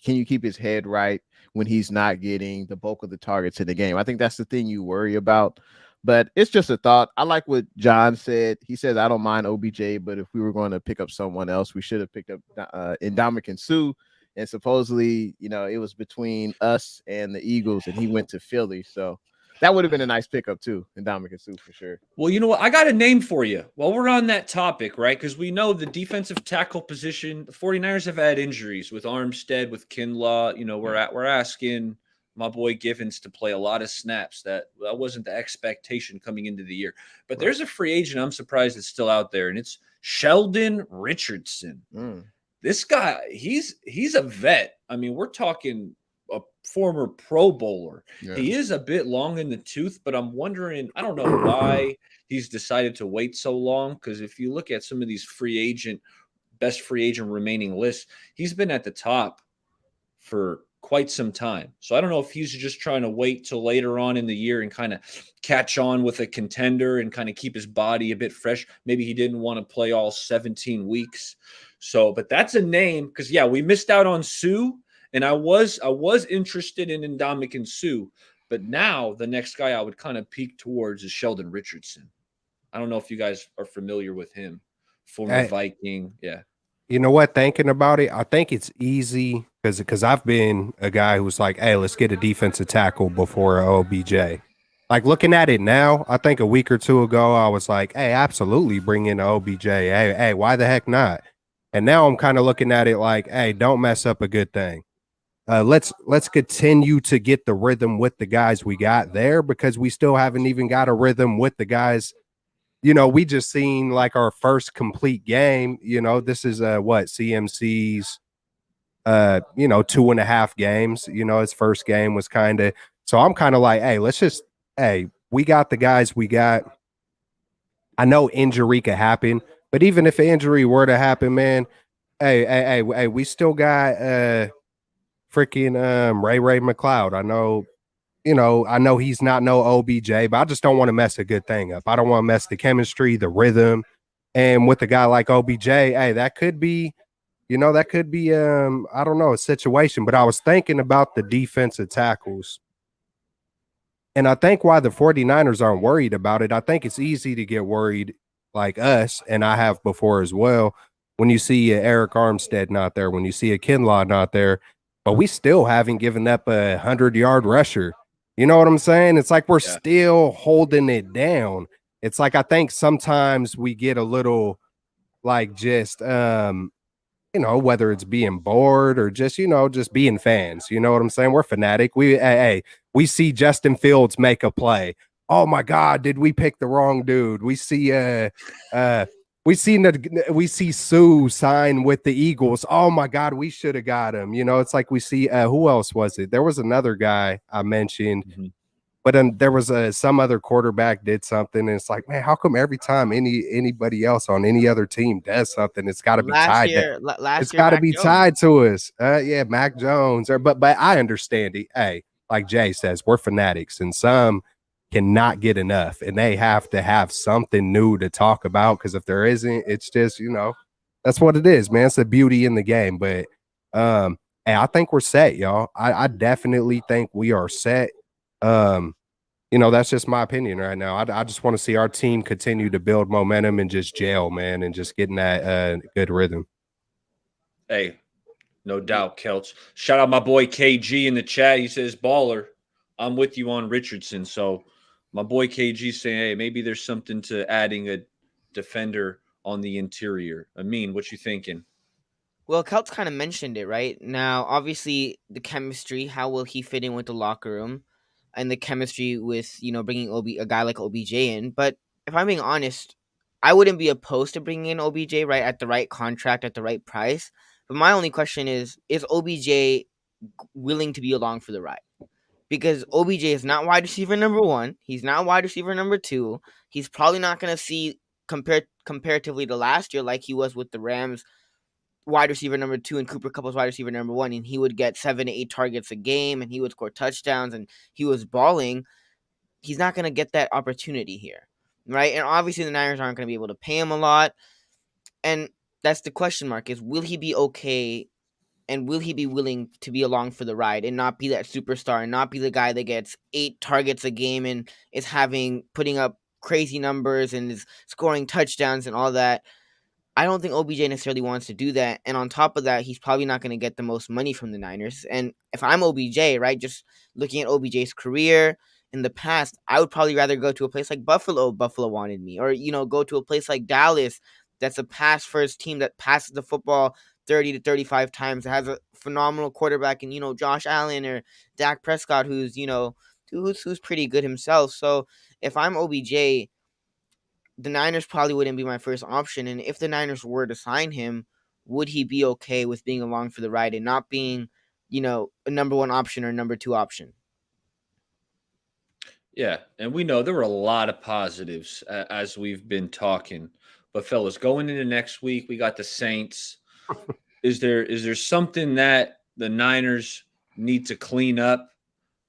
can you keep his head right when he's not getting the bulk of the targets in the game? I think that's the thing you worry about, but it's just a thought. I like what John said. He says, I don't mind OBJ, but if we were going to pick up someone else, we should have picked up Ndamukong Suh. And supposedly, it was between us and the Eagles, and he went to Philly. So that would have been a nice pickup too, Ndamukong Suh for sure. Well, you know what? I got a name for you while we're on that topic, right? Because we know the defensive tackle position, the 49ers have had injuries with Armstead, with Kinlaw. We're asking my boy Givens to play a lot of snaps. That wasn't the expectation coming into the year. But there's a free agent I'm surprised it's still out there, and it's Sheldon Richardson. This guy, he's a vet. I mean, we're talking a former Pro Bowler. Yeah. He is a bit long in the tooth, but I'm wondering, I don't know why he's decided to wait so long, because if you look at some of these best free agent remaining lists, he's been at the top for quite some time. So I don't know if he's just trying to wait till later on in the year and kind of catch on with a contender and kind of keep his body a bit fresh. Maybe he didn't want to play all 17 weeks. So, but that's a name, because we missed out on Suh. And I was interested in Ndamukong Suh, but now the next guy I would kind of peek towards is Sheldon Richardson. I don't know if you guys are familiar with him, former Viking. Yeah. You know what? Thinking about it, I think it's easy because I've been a guy who's like, hey, let's get a defensive tackle before OBJ. Like looking at it now, I think a week or two ago, I was like, hey, absolutely bring in OBJ. Hey, why the heck not? And now I'm kind of looking at it like, hey, don't mess up a good thing. Let's continue to get the rhythm with the guys we got there, because we still haven't even got a rhythm with the guys. We just seen like our first complete game. This is CMC's 2.5 games. His first game was kind of, so I'm kind of like, hey, we got the guys we got. I know injury could happen, but even if an injury were to happen, man, hey, we still got freaking Ray McLeod. I know, I know he's not no OBJ, but I just don't want to mess a good thing up. I don't want to mess the chemistry, the rhythm. And with a guy like OBJ, hey, that could be, I don't know, a situation. But I was thinking about the defensive tackles. And I think why the 49ers aren't worried about it, I think it's easy to get worried like us, and I have before as well, when you see Eric Armstead not there, when you see a Kinlaw not there, but we still haven't given up a 100-yard rusher. You know what I'm saying? It's like we're still holding it down. It's like I think sometimes we get a little like just whether it's being bored or just, just being fans. You know what I'm saying? We're fanatic. We see Justin Fields make a play. Oh my God, did we pick the wrong dude? We see we see Sue sign with the Eagles. Oh my God, we should have got him. It's like we see who else was it? There was another guy I mentioned. Mm-hmm. But then there was some other quarterback did something, and it's like, man, how come every time anybody else on any other team does something, it's got to be tied? It's got to be tied to us. Yeah, Mac Jones. But I understand it. Hey, like Jay says, we're fanatics, and some cannot get enough, and they have to have something new to talk about. Because if there isn't, it's just that's what it is, man. It's the beauty in the game. But hey, I think we're set, y'all. I definitely think we are set. That's just my opinion right now. I just want to see our team continue to build momentum and just gel, man, and just getting that good rhythm. Hey, no doubt, Kelch. Shout out my boy KG in the chat. He says, baller, I'm with you on Richardson. So my boy KG saying, hey, maybe there's something to adding a defender on the interior. Amin, what you thinking? Well, Kelch kind of mentioned it, right? Now, obviously, the chemistry, how will he fit in with the locker room? And the chemistry with, bringing a guy like OBJ in. But if I'm being honest, I wouldn't be opposed to bringing in OBJ, right, at the right contract, at the right price. But my only question is OBJ willing to be along for the ride? Because OBJ is not wide receiver number 1. He's not wide receiver number 2. He's probably not going to see, comparatively to last year, like he was with the Rams, wide receiver number 2 and Cooper Kupp was wide receiver number 1, and he would get 7 to 8 targets a game, and he would score touchdowns, and he was balling. He's not going to get that opportunity here, right? And obviously the Niners aren't going to be able to pay him a lot, and that's the question mark, is will he be okay, and will he be willing to be along for the ride and not be that superstar and not be the guy that gets 8 targets a game and is putting up crazy numbers and is scoring touchdowns and all that. I don't think OBJ necessarily wants to do that. And on top of that, he's probably not going to get the most money from the Niners. And if I'm OBJ, right, just looking at OBJ's career in the past, I would probably rather go to a place like Buffalo. Buffalo wanted me. Or, go to a place like Dallas that's a pass-first team that passes the football 30 to 35 times. It has a phenomenal quarterback in, Josh Allen or Dak Prescott, who's pretty good himself. So if I'm OBJ, the Niners probably wouldn't be my first option. And if the Niners were to sign him, would he be okay with being along for the ride and not being, a number 1 option or number 2 option? Yeah, and we know there were a lot of positives as we've been talking. But fellas, going into next week, we got the Saints. Is there something that the Niners need to clean up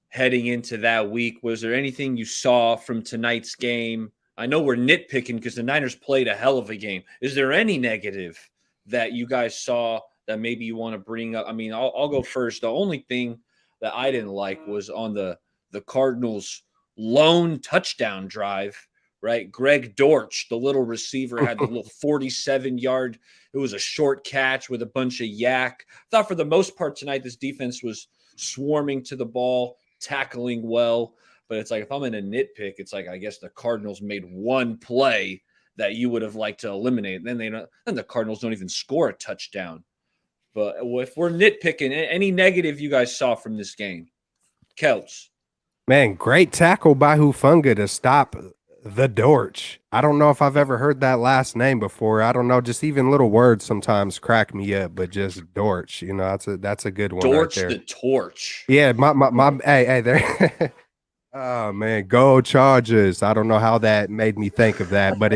heading into that week? Was there anything you saw from tonight's game? I know we're nitpicking because the Niners played a hell of a game. Is there any negative that you guys saw that maybe you want to bring up? I mean, I'll go first. The only thing that I didn't like was on the Cardinals' lone touchdown drive, right? Greg Dortch, the little receiver, had the little 47-yard. It was a short catch with a bunch of yak. I thought for the most part tonight, this defense was swarming to the ball, tackling well. But it's like, if I'm in a nitpick, it's like, I guess the Cardinals made one play that you would have liked to eliminate. Then the Cardinals don't even score a touchdown. But if we're nitpicking, any negative you guys saw from this game? Kelch. Man, great tackle by Hufanga to stop the Dortch. I don't know if I've ever heard that last name before. I don't know. Just even little words sometimes crack me up, but just Dortch, that's a good one. Dortch right there. The Torch. Yeah, my hey there. Oh man, go Chargers. I don't know how that made me think of that, but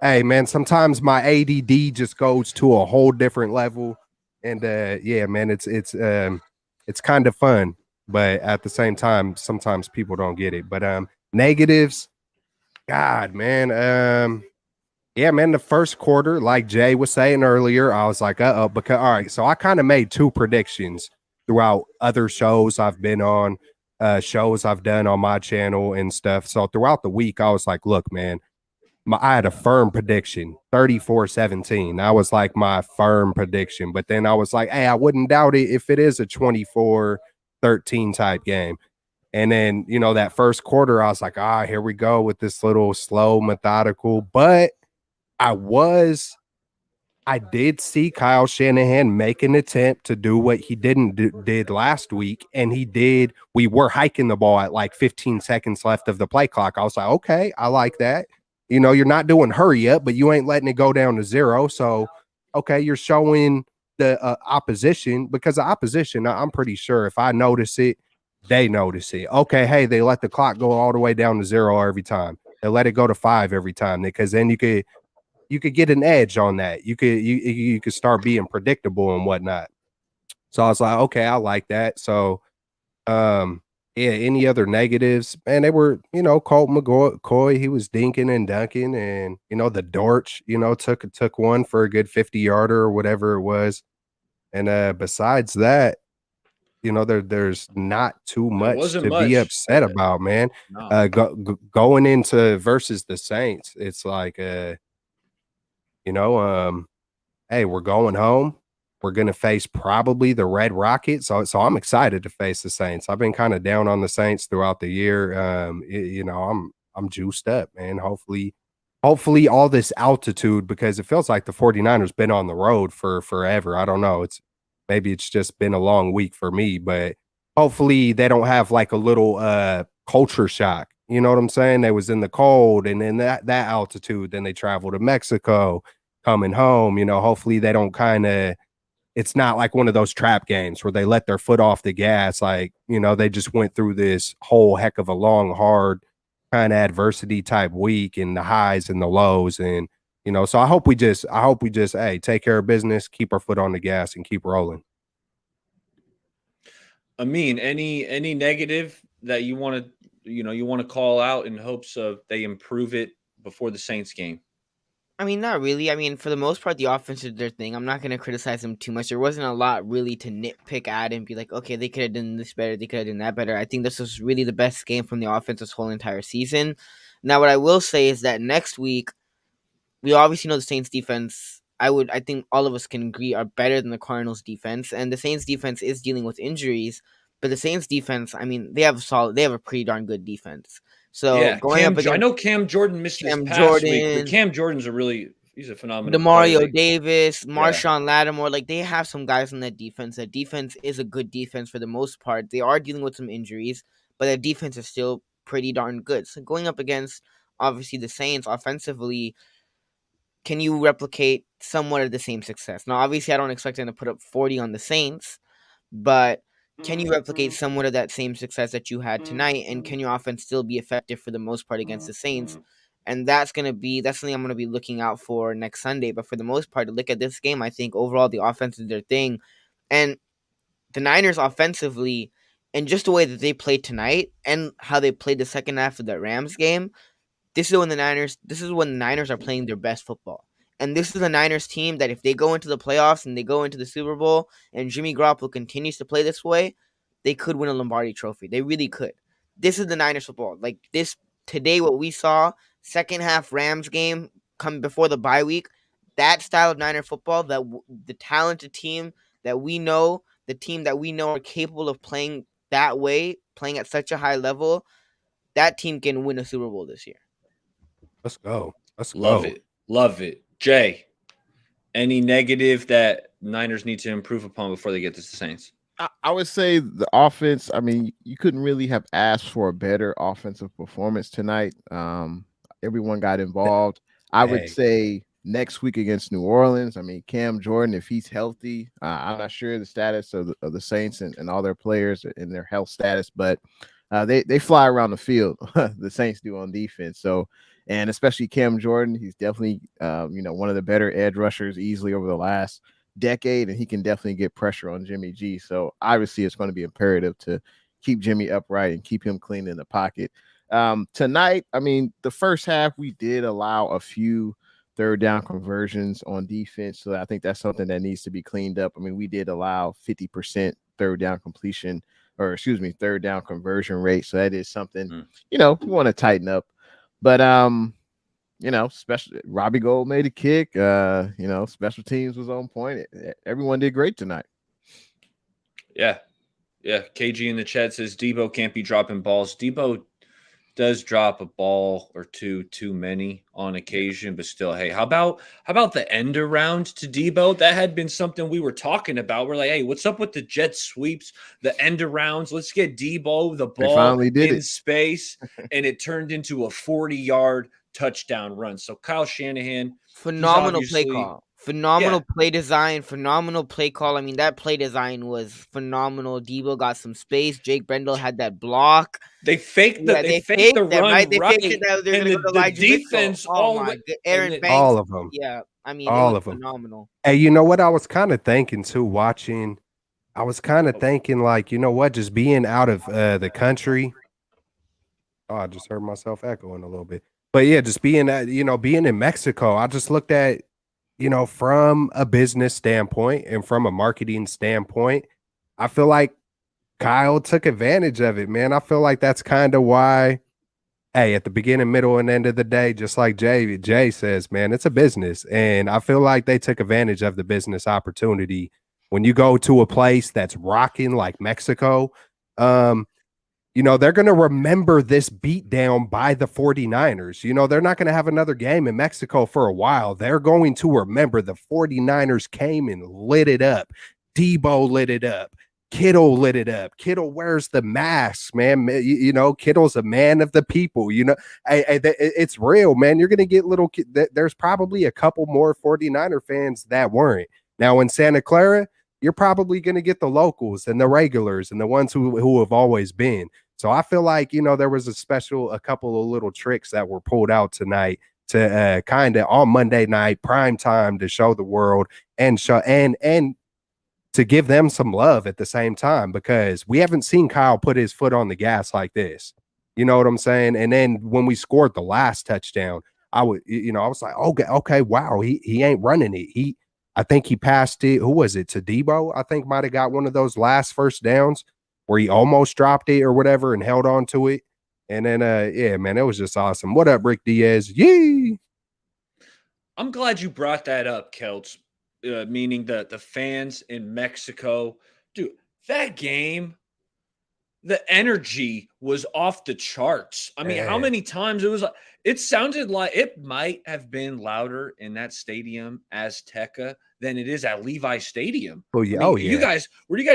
hey man, sometimes my ADD just goes to a whole different level. And yeah, man, it's it's kind of fun, but at the same time, sometimes people don't get it. But negatives, God, man, yeah, man, the first quarter, like Jay was saying earlier, I was like, uh-oh, because all right, so I kind of made two predictions throughout other shows I've been on, shows I've done on my channel and stuff. So throughout the week, I was like, look, man, I had a firm prediction, 34-17. That was like my firm prediction. But then I was like, hey, I wouldn't doubt it if it is a 24-13 type game. And then, that first quarter, I was like, here we go with this little slow, methodical. But I did see Kyle Shanahan make an attempt to do what he did last week, and we were hiking the ball at like 15 seconds left of the play clock. I was like, okay, I like that. You're not doing hurry up, but you ain't letting it go down to 0. So, okay, you're showing the opposition, because the opposition, I'm pretty sure if I notice it, they notice it. Okay, hey, they let the clock go all the way down to 0 every time. They let it go to 5 every time, because then you could get an edge on that. You could start being predictable and whatnot. So I was like, okay, I like that. So, yeah. Any other negatives? Man, they were, Colt McCoy. He was dinking and dunking, and the Dortch, took one for a good 50-yarder or whatever it was. And besides that, there's not too much wasn't to be much. upset about, man. No. Going into versus the Saints, it's like hey, we're going home. We're going to face probably the Red Rocket. So I'm excited to face the Saints. I've been kind of down on the Saints throughout the year. I'm juiced up, man. Hopefully all this altitude, because it feels like the 49ers been on the road for forever. I don't know. Maybe it's just been a long week for me, but hopefully they don't have like a little culture shock. You know what I'm saying? They was in the cold, and then that altitude, then they travel to Mexico, coming home, hopefully they don't it's not like one of those trap games where they let their foot off the gas. Like, they just went through this whole heck of a long, hard kind of adversity type week, and the highs and the lows. And, so I hope we just, hey, take care of business, keep our foot on the gas and keep rolling. Amin, any negative that you want to call out in hopes of they improve it before the Saints game? I mean, not really. I mean, for the most part, the offense did their thing. I'm not going to criticize them too much. There wasn't a lot really to nitpick at and be like, okay, they could have done this better. They could have done that better. I think this was really the best game from the offense this whole entire season. Now, what I will say is that next week, we obviously know the Saints defense. I think all of us can agree are better than the Cardinals defense. And the Saints defense is dealing with injuries. But the Saints defense, I mean, they have a pretty darn good defense. So yeah, going up against I know Cam Jordan missed this past week, but Cam Jordan's he's a phenomenal Demario player. Davis, Marshawn Lattimore, like they have some guys on that defense. That defense is a good defense for the most part. They are dealing with some injuries, but that defense is still pretty darn good. So going up against obviously the Saints offensively, can you replicate somewhat of the same success? Now, obviously, I don't expect them to put up 40 on the Saints, but can you replicate somewhat of that same success that you had tonight? And can your offense still be effective for the most part against the Saints? And that's something I'm going to be looking out for next Sunday. But for the most part, to look at this game, I think overall the offense is their thing. And the Niners offensively, and just the way that they played tonight and how they played the second half of the Rams game, this is when the Niners are playing their best football. And this is the Niners team that if they go into the playoffs and they go into the Super Bowl and Jimmy Garoppolo continues to play this way, they could win a Lombardi trophy. They really could. This is the Niners football. Like this today, what we saw, second half Rams game come before the bye week, that style of Niner football, the talented team that we know, the team that we know are capable of playing that way, playing at such a high level, that team can win a Super Bowl this year. Let's go. Love it. Jay, any negative that Niners need to improve upon before they get to the Saints? I would say the offense. I mean, you couldn't really have asked for a better offensive performance tonight. Everyone got involved. I would say next week against New Orleans. I mean, Cam Jordan, if he's healthy, I'm not sure the status of the Saints and all their players and their health status, but they fly around the field. The Saints do on defense. So, and especially Cam Jordan, he's definitely one of the better edge rushers easily over the last decade, and he can definitely get pressure on Jimmy G. So obviously, it's going to be imperative to keep Jimmy upright and keep him clean in the pocket. Tonight, I mean, the first half we did allow a few third down conversions on defense, so I think that's something that needs to be cleaned up. I mean, we did allow 50% third down completion, or excuse me, third down conversion rate. So that is something we want to tighten up. But special Robbie Gold made a kick. Special teams was on point. Everyone did great tonight. Yeah. KG in the chat says Debo can't be dropping balls. Debo does drop a ball or two too many on occasion, but still, hey, how about the end around to Debo? That had been something we were talking about. We're like, hey, what's up with the jet sweeps, the end arounds? Let's get Debo the ball in space, and it turned into a 40-yard touchdown run. So Kyle Shanahan, phenomenal play call. Phenomenal play design, phenomenal play call. I mean, that play design was phenomenal. Debo got some space. Jake Brendel had that block. They faked the they faked the run right. They faked it that they're going to go to Elijah defense. All my Aaron Banks, all of them. Yeah, I mean, all it was of them. Phenomenal. Hey, you know what I was kind of thinking too? Watching, I was kind of thinking like, you know what? Just being out of the country. Oh, I just heard myself echoing a little bit. But yeah, just being being in Mexico, I just looked at, from a business standpoint and from a marketing standpoint, I feel like Kyle took advantage of it, man. I feel like that's kind of why, hey, at the beginning, middle, and end of the day, just like Jay says, man, it's a business. And I feel like they took advantage of the business opportunity. When you go to a place that's rocking like Mexico, they're going to remember this beatdown by the 49ers. They're not going to have another game in Mexico for a while. They're going to remember the 49ers came and lit it up. Debo lit it up. Kittle lit it up. Kittle wears the mask, man. Kittle's a man of the people. It's real, man. You're going to get little there's probably a couple more 49er fans that weren't. Now in Santa Clara, you're probably going to get the locals and the regulars and the ones who have always been. So I feel like, there was a couple of little tricks that were pulled out tonight to kind of on Monday night prime time to show the world and to give them some love at the same time, because we haven't seen Kyle put his foot on the gas like this. You know what I'm saying? And then when we scored the last touchdown, I was like, okay, wow, he ain't running it. I think he passed it. Who was it? To Debo? I think might have got one of those last first downs where he almost dropped it or whatever and held on to it. And then, yeah, man, it was just awesome. What up, Rick Diaz? Yee! I'm glad you brought that up, Kelts, meaning the fans in Mexico. Dude, that game, the energy was off the charts. I mean, how many times it sounded like it might have been louder in that stadium, Azteca, than it is at Levi Stadium. Oh yeah, were you guys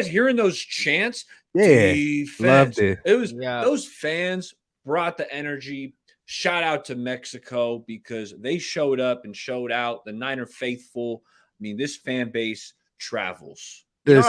hearing those chants? Yeah, Defense. Loved it. It was those fans brought the energy. Shout out to Mexico because they showed up and showed out. The Niner faithful. I mean, this fan base travels. This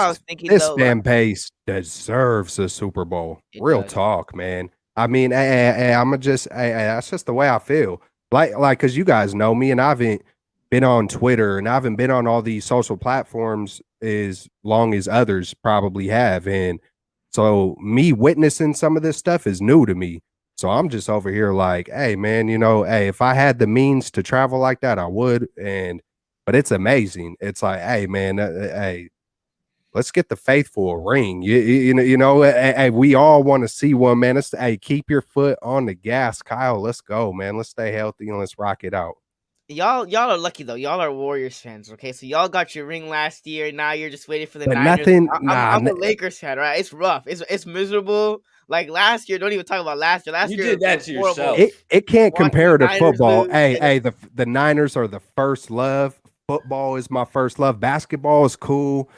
fan base deserves a Super Bowl. Real talk, man. I mean, that's just the way I feel. Like, because you guys know me, and I haven't been on Twitter, and I haven't been on all these social platforms as long as others probably have, and so me witnessing some of this stuff is new to me. So I'm just over here like, hey, man, hey, if I had the means to travel like that, I would. But it's amazing. It's like, hey, man, hey. Let's get the faithful a ring. Hey, we all want to see one, man. Hey, keep your foot on the gas, Kyle. Let's go, man. Let's stay healthy and let's rock it out. Y'all are lucky though. Y'all are Warriors fans, okay? So y'all got your ring last year. Now you're just waiting for the Niners. I'm a Lakers fan, right? It's rough. It's miserable. Like last year, don't even talk about last year. Last year did that to yourself. It can't compare to football. Hey, the Niners are the first love. Football is my first love. Basketball is cool.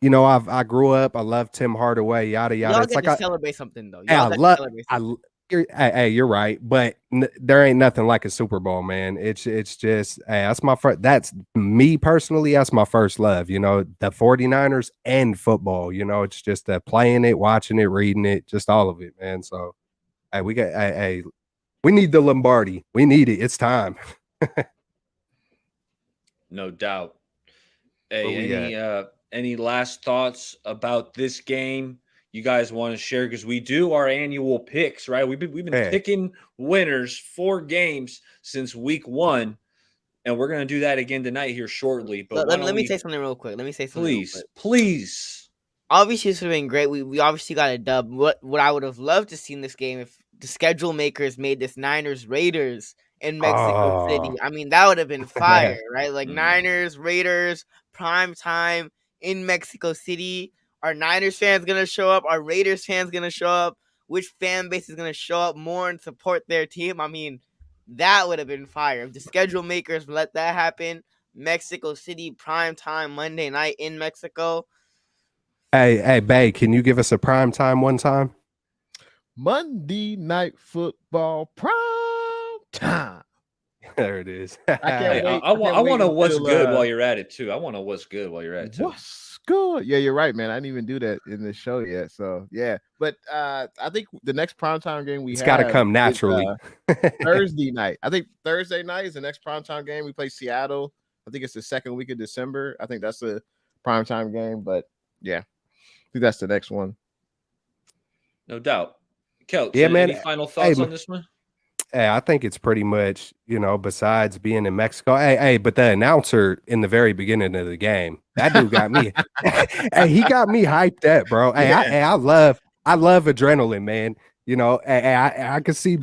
I grew up. I love Tim Hardaway. Yada yada. Y'all it's get like to celebrate something though. You're right, but there ain't nothing like a Super Bowl, man. It's just, hey, that's my first. That's me personally. That's my first love. The 49ers and football. It's just playing it, watching it, reading it, just all of it, man. So, hey, we need the Lombardi. We need it. It's time. No doubt. Hey, we any last thoughts about this game you guys want to share? Because we do our annual picks, right? We've been Hey, picking winners for games since week 1, and we're gonna do that again tonight here shortly. But why Let don't me we say something real quick. please? Obviously, this would have been great. We obviously got a dub. What I would have loved to see in this game if the schedule makers made this Niners Raiders in Mexico City. oh, I mean, that would have been fire, man. right? Like Mm. Niners Raiders prime time in Mexico City. Are Niners fans gonna show up? Are Raiders fans gonna show up? Which fan base is gonna show up more and support their team? I mean, that would have been fire if the schedule makers let that happen. Mexico City prime time Monday night in Mexico. Hey, Bay, can you give us a prime time one time? Monday Night Football prime time. There it is. I can't Hey, wait. I I can't want to wait know what's until good while you're at it too. I want to know what's good while you're at it too. what's good. Yeah, you're right, man. I didn't even do that in the show yet. So yeah, but I think the next primetime game we It's have got to come is, naturally. Thursday night. I think Thursday night is the next primetime game. We play Seattle. I think it's the second week of December. I think that's the primetime game. But yeah, I think that's the next one. No doubt. Kelch, Yeah, any man. final Hey, thoughts on this one? hey, I think it's pretty much, besides being in Mexico. Hey, but the announcer in the very beginning of the game, that dude got me. Hey, he got me hyped up, bro. Hey, Yeah. I love adrenaline, man. I can see.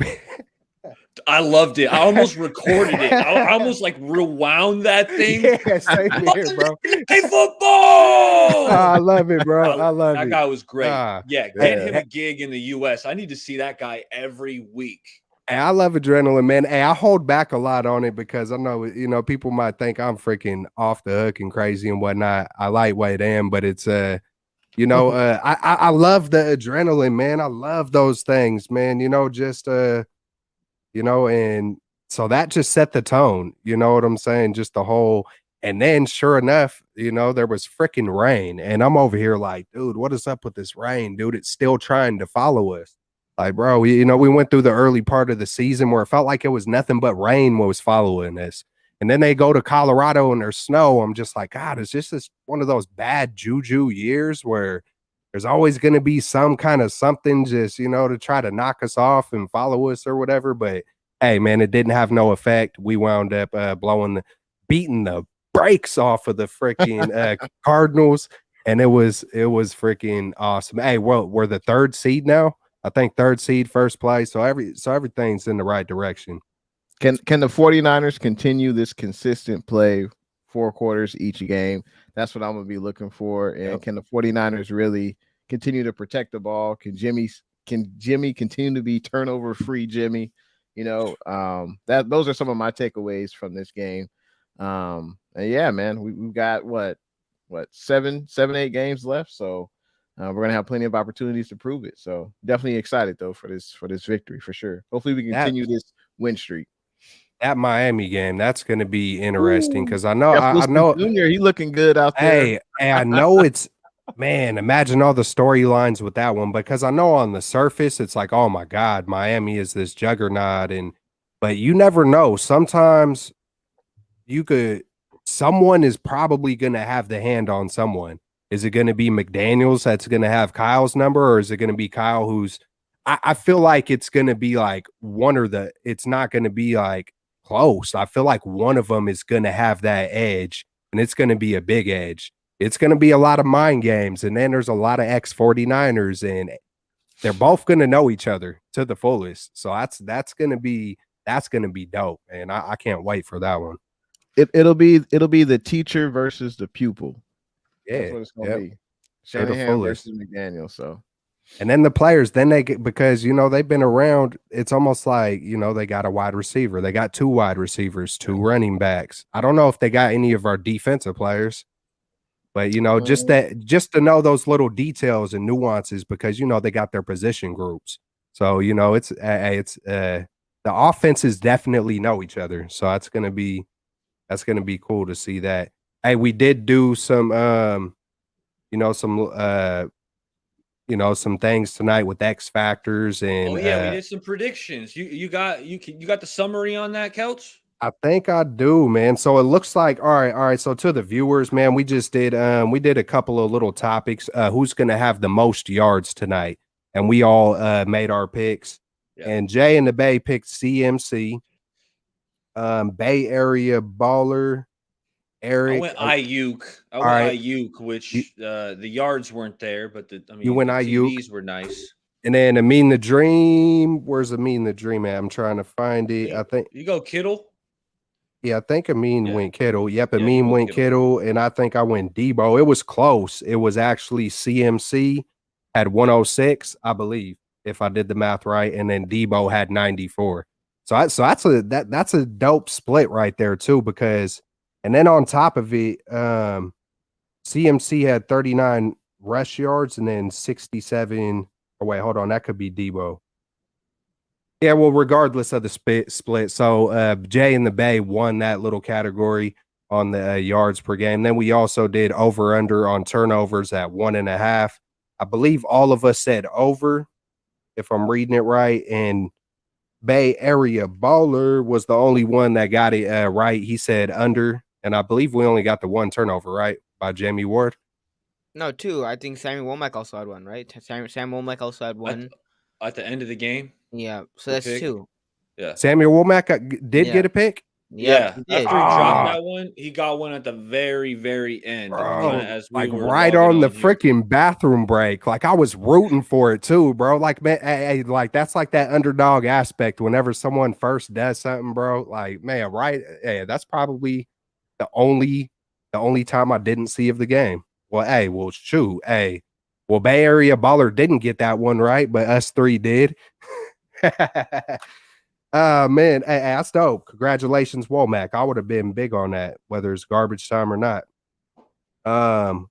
I loved it. I almost recorded it. I almost like rewound that thing. Yeah, same here, bro. Hey, football! I love it, bro. I love That it. guy was great. Ah, Yeah, get him a gig in the US. I need to see that guy every week. Hey, I love adrenaline, man. Hey, I hold back a lot on it because I know, people might think I'm freaking off the hook and crazy and whatnot. I lightweight am, but it's I love the adrenaline, man. I love those things, man. And so that just set the tone. You know what I'm saying? Just the whole, and then sure enough, there was freaking rain, and I'm over here like, dude, what is up with this rain, dude? It's still trying to follow us. Like, bro, we went through the early part of the season where it felt like it was nothing but rain was following us. And then they go to Colorado and there's snow. I'm just like, God, it's just this one of those bad juju years where there's always going to be some kind of something just, to try to knock us off and follow us or whatever. But hey, man, it didn't have no effect. We wound up beating the brakes off of the freaking Cardinals. And it was freaking awesome. Hey, well, we're the third seed now. I think third seed, first place. So everything's in the right direction. Can the 49ers continue this consistent play 4 quarters each game? That's what I'm going to be looking for. And can the 49ers really continue to protect the ball? Can Jimmy continue to be turnover free Jimmy? Those are some of my takeaways from this game. And yeah, man, we've got what 7-8 games left. So we're gonna have plenty of opportunities to prove it. So definitely excited though for this victory for sure. Hopefully we continue this win streak. That Miami game, that's going to be interesting because I Jeff know Jr., he looking good out there. Hey, I know it's man. Imagine all the storylines with that one because I know on the surface it's like, oh my God, Miami is this juggernaut, but you never know. Sometimes someone is probably going to have the hand on someone. Is it going to be McDaniels that's going to have Kyle's number, or is it going to be Kyle who's? I feel like it's going to be like it's not going to be like close. I feel like one of them is going to have that edge, and it's going to be a big edge. It's going to be a lot of mind games, and then there's a lot of ex-49ers, and they're both going to know each other to the fullest. So that's going to be dope, and I can't wait for that one. It'll be the teacher versus the pupil. Yeah, that's what it's gonna be. To the Shanahan fullest. versus McDaniel. So, and then the players, then they get because they've been around. It's almost like they got a wide receiver, they got 2 wide receivers, 2 running backs. I don't know if they got any of our defensive players, but just to know those little details and nuances because they got their position groups. So it's the offenses definitely know each other. So that's gonna be cool to see that. Hey, we did do some some things tonight with X factors and we did some predictions. You got the summary on that, Kelch? I think I do, man. So it looks like all right. So to the viewers, man, we just did we did a couple of little topics. Who's gonna have the most yards tonight? And we all made our picks. Yeah. And Jay and the Bay picked CMC, Bay Area baller, I Eric. went Ayuk. I All went right. Ayuk, You, which the yards weren't there, but you went the Ayuk. TDs were nice. And then Amin the Dream. Where's Amin the Dream at? I'm trying to find it. I think You go Kittle. Yeah, I think Amin Yeah, went Kittle. Yep, yeah, you Amin go went Kittle. Kittle, and I think I went Debo. It was close. It was actually CMC had 106, I believe, if I did the math right, and then Debo had 94. So that's a dope split right there too, because and then on top of it, CMC had 39 rush yards and then 67. Oh wait, hold on, that could be Debo. Yeah, well, regardless of the split, so Jay and the Bay won that little category on the yards per game. Then we also did over under on turnovers at 1.5. I believe all of us said over, if I'm reading it right. And Bay Area Baller was the only one that got it right. He said under, and I believe we only got the one turnover right by Jamie Ward. No, two. I think Sammy Womack also had one, right? Sam Womack also had one. At the end of the game. Yeah, so The that's pick. two. Yeah. Samuel Womack did Yeah. get a pick. Yep, Yeah, he did. after he dropped Ah. that one, he got one at the very, very end. Bro, As we like were right logging on the here. freaking bathroom break. Like I was rooting for it too, bro. Like man, hey, like that's like that underdog aspect. Whenever someone first does something, bro, like man, right? Yeah, that's probably the only time I didn't see of the game. Well, hey, well, shoot, hey, well, Bay Area Baller didn't get that one right, but us three did. Man, hey, that's dope. Congratulations, Womack. I would have been big on that, whether it's garbage time or not.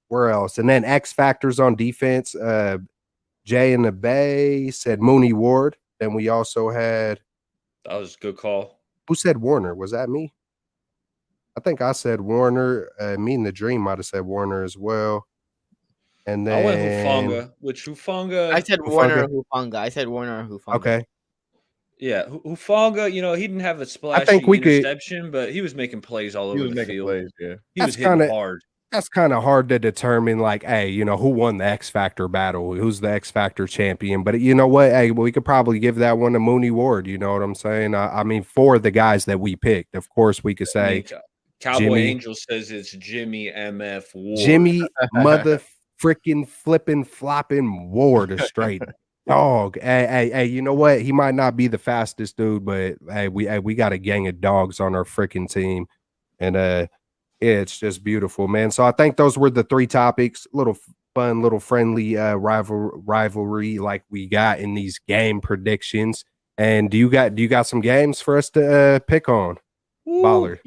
Where else? And then X factors on defense. Jay in the Bay said Mooney Ward. Then we also had That was a good call. who said Warner? Was that me? I think I said Warner. Me and the Dream might have said Warner as well. And I went then Hufanga, which Hufanga. I said Hufanga? Warner or Hufanga. I said Warner or Hufanga. Okay. Yeah, Hufanga, he didn't have a I splashy think we could. interception, but he was making plays all He over was the making field. plays, yeah. He was That's hitting kinda hard. That's kind of hard to determine, like, hey, who won the X Factor battle? Who's the X Factor champion? But you know what? Hey, we could probably give that one to Mooney Ward. You know what I'm saying? I mean, for the guys that we picked, of course, we could say Cowboy Jimmy, Angel says it's Jimmy MF Ward. Jimmy mother freaking flipping flopping Ward, a straight dog. Hey, you know what? He might not be the fastest dude, but hey, we got a gang of dogs on our freaking team, and yeah, it's just beautiful, man. So I think those were the three topics. Little fun, little friendly rivalry like we got in these game predictions. And do you got some games for us to pick on? Baller.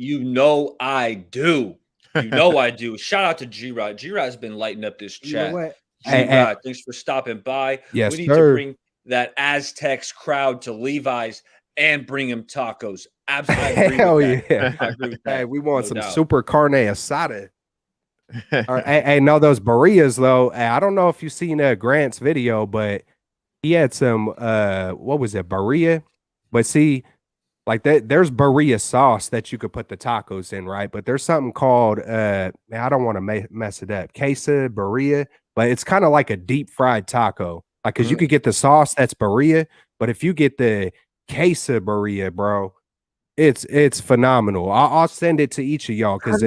I do. I do. Shout out to G-Rod. G-Rod's been lighting up this You know chat. what? G-Rod, thanks for stopping by. Yes, we need sir. to bring that Aztecs crowd to Levi's and bring him tacos. Absolutely. Hell yeah. I agree with that. Hey, we want no some doubt. super carne asada. Hey, no, those burritos though. I don't know if you've seen Grant's video, but he had some what was it, burrito? But see, like there's burrito sauce that you could put the tacos in, right? But there's something called man, I don't want to mess it up. Queso burrito, but it's kind of like a deep fried taco. Like because you could get the sauce that's burrito, but if you get the queso burrito, bro, it's phenomenal. I'll send it to each of y'all because